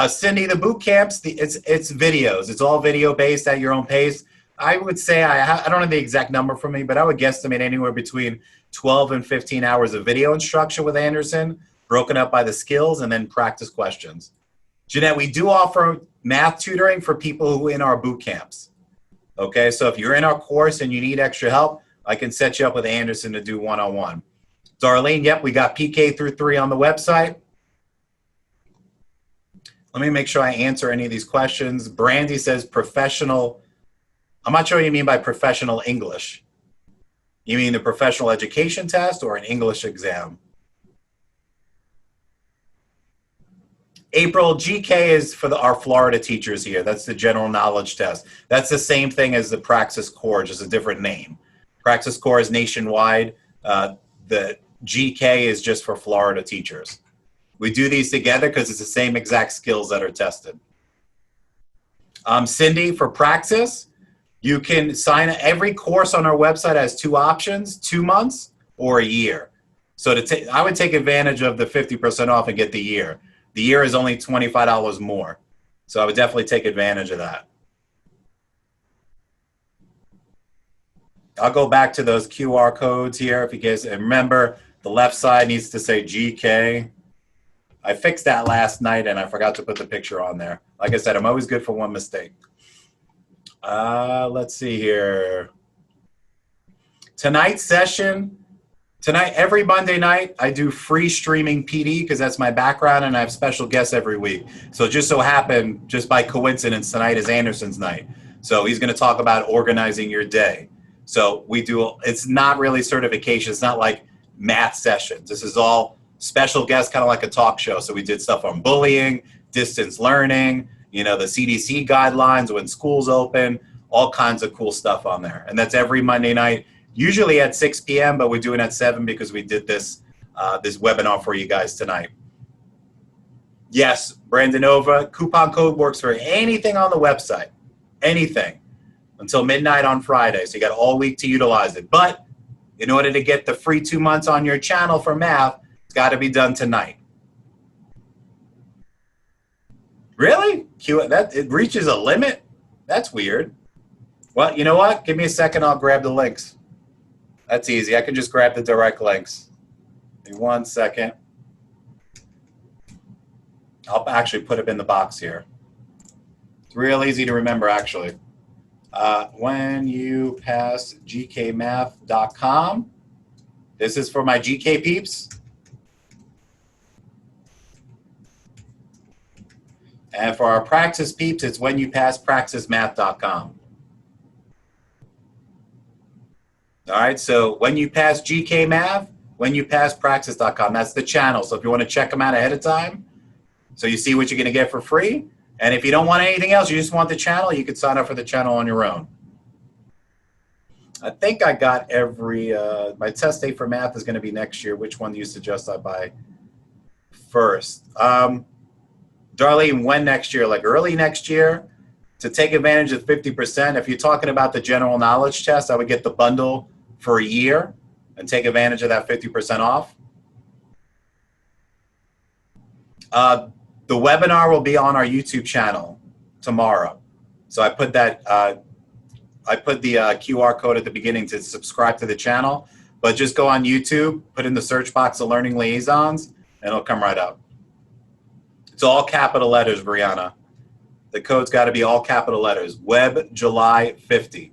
Cindy, the boot camps, it's videos. It's all video based at your own pace. I would say, I don't have the exact number for me, but I would guesstimate anywhere between 12 and 15 hours of video instruction with Anderson, broken up by the skills, and then practice questions. Jeanette, we do offer math tutoring for people who are in our boot camps. Okay, so if you're in our course and you need extra help, I can set you up with Anderson to do one-on-one. Darlene, yep, we got PK through 3 on the website. Let me make sure I answer any of these questions. Brandy says professional. I'm not sure what you mean by professional English. You mean the professional education test or an English exam? April, GK is for our Florida teachers here. That's the general knowledge test. That's the same thing as the Praxis Core, just a different name. Praxis Core is nationwide. The GK is just for Florida teachers. We do these together because it's the same exact skills that are tested. Cindy, for Praxis, you can sign every course on our website has 2 options, 2 months or a year. So I would take advantage of the 50% off and get the year. The year is only $25 more. So I would definitely take advantage of that. I'll go back to those QR codes here if you guys, and remember the left side needs to say GK. I fixed that last night and I forgot to put the picture on there. Like I said, I'm always good for one mistake. Let's see here. Tonight's session, every Monday night, I do free streaming PD because that's my background, and I have special guests every week. So it just so happened, just by coincidence, tonight is Anderson's night. So he's going to talk about organizing your day. So we do, it's not really certification. It's not like math sessions. This is all special guests, kind of like a talk show. So we did stuff on bullying, distance learning, you know, the CDC guidelines when schools open, all kinds of cool stuff on there. And that's every Monday night, usually at 6 p.m., but we're doing it at 7 because we did this this webinar for you guys tonight. Yes, Brandonova, coupon code works for anything on the website, anything, until midnight on Friday. So you got all week to utilize it. But in order to get the free 2 months on your channel for math, it's got to be done tonight. Really? It reaches a limit? That's weird. Well, you know what? Give me a second. I'll grab the links. That's easy. I can just grab the direct links. Give me 1 second. I'll actually put it in the box here. It's real easy to remember, actually. When you pass gkmath.com, this is for my GK peeps. And for our Praxis peeps, it's whenyouppasspraxismath.com. All right, so when you pass GK Math, whenyouppasspraxis.com. That's the channel. So if you want to check them out ahead of time, so you see what you're going to get for free. And if you don't want anything else, you just want the channel, you could sign up for the channel on your own. I think I got every, my test date for math is going to be next year. Which one do you suggest I buy first? Darlene, when next year? Like early next year? To take advantage of 50%, if you're talking about the general knowledge test, I would get the bundle for a year and take advantage of that 50% off. The webinar will be on our YouTube channel tomorrow. So I put that, I put the QR code at the beginning to subscribe to the channel, but just go on YouTube, put in the search box of Learning Liaisons, and it'll come right up. It's all capital letters, Brianna. The code's got to be all capital letters. Web July 50.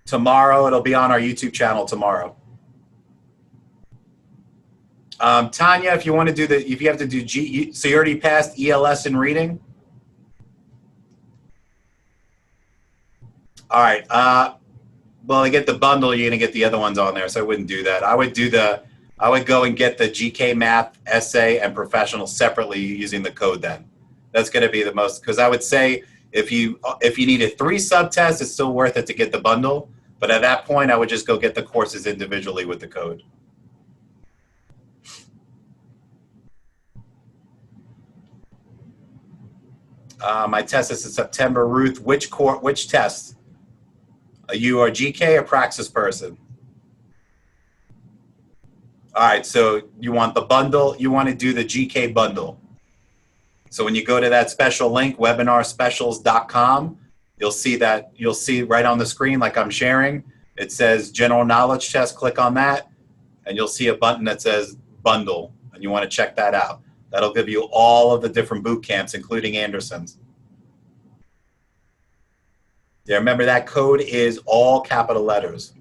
Tomorrow, it'll be on our YouTube channel tomorrow. Tanya, if you want to do the, if you have to do so you already passed ELS in reading? All right. Well, to get the bundle, you're going to get the other ones on there, so I wouldn't do that. I would go and get the GK Math, essay, and professional separately using the code then. That's going to be the most, because I would say if you needed 3 subtests, it's still worth it to get the bundle. But at that point, I would just go get the courses individually with the code. My test is in September. Ruth, which test? Are you a GK or Praxis person? All right, so you want the bundle, you want to do the GK bundle. So when you go to that special link, webinarspecials.com, you'll see right on the screen, like I'm sharing, it says general knowledge test, click on that, and you'll see a button that says bundle, and you want to check that out. That'll give you all of the different boot camps, including Anderson's. Yeah, remember that code is all capital letters.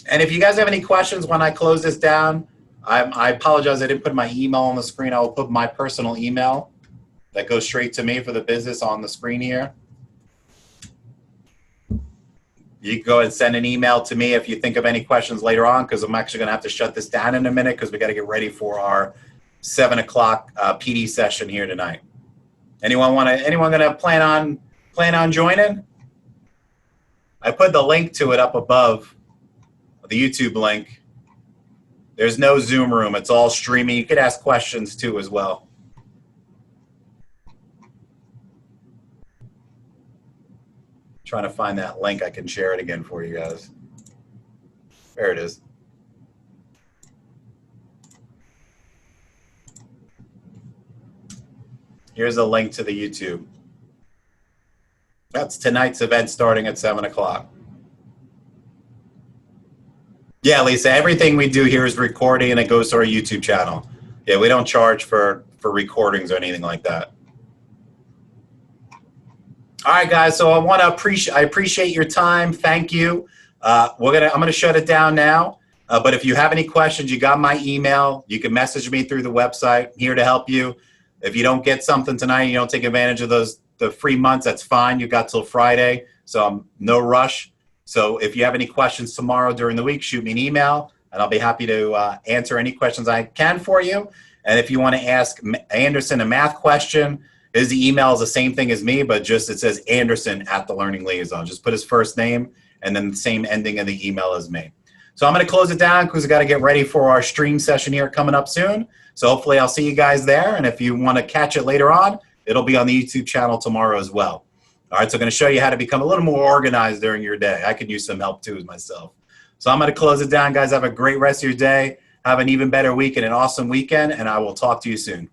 And if you guys have any questions when I close this down, I apologize I didn't put my email on the screen. I will put my personal email that goes straight to me for the business on the screen here. You can go and send an email to me if you think of any questions later on, because I'm actually going to have to shut this down in a minute because we got to get ready for our 7 o'clock PD session here tonight. Anyone gonna plan on joining? I put the link to it up above, the YouTube link. There's no Zoom room, it's all streaming. You could ask questions too as well. Trying to find that link, I can share it again for you guys. There it is. Here's a link to the YouTube. That's tonight's event starting at 7 o'clock. Yeah, Lisa, everything we do here is recording and it goes to our YouTube channel. Yeah, we don't charge for recordings or anything like that. All right, guys, so I appreciate your time. Thank you. I'm gonna shut it down now. But if you have any questions, you got my email. You can message me through the website. I'm here to help you. If you don't get something tonight, you don't take advantage of the free months, that's fine. You got till Friday, so no rush. So if you have any questions tomorrow during the week, shoot me an email, and I'll be happy to answer any questions I can for you. And if you want to ask Anderson a math question, his email is the same thing as me, but just it says Anderson at the Learning Liaison. Just put his first name and then the same ending of the email as me. So I'm going to close it down because we got to get ready for our stream session here coming up soon. So hopefully I'll see you guys there. And if you want to catch it later on, it'll be on the YouTube channel tomorrow as well. All right, so I'm going to show you how to become a little more organized during your day. I could use some help too myself. So I'm going to close it down, guys. Have a great rest of your day. Have an even better week and an awesome weekend, and I will talk to you soon.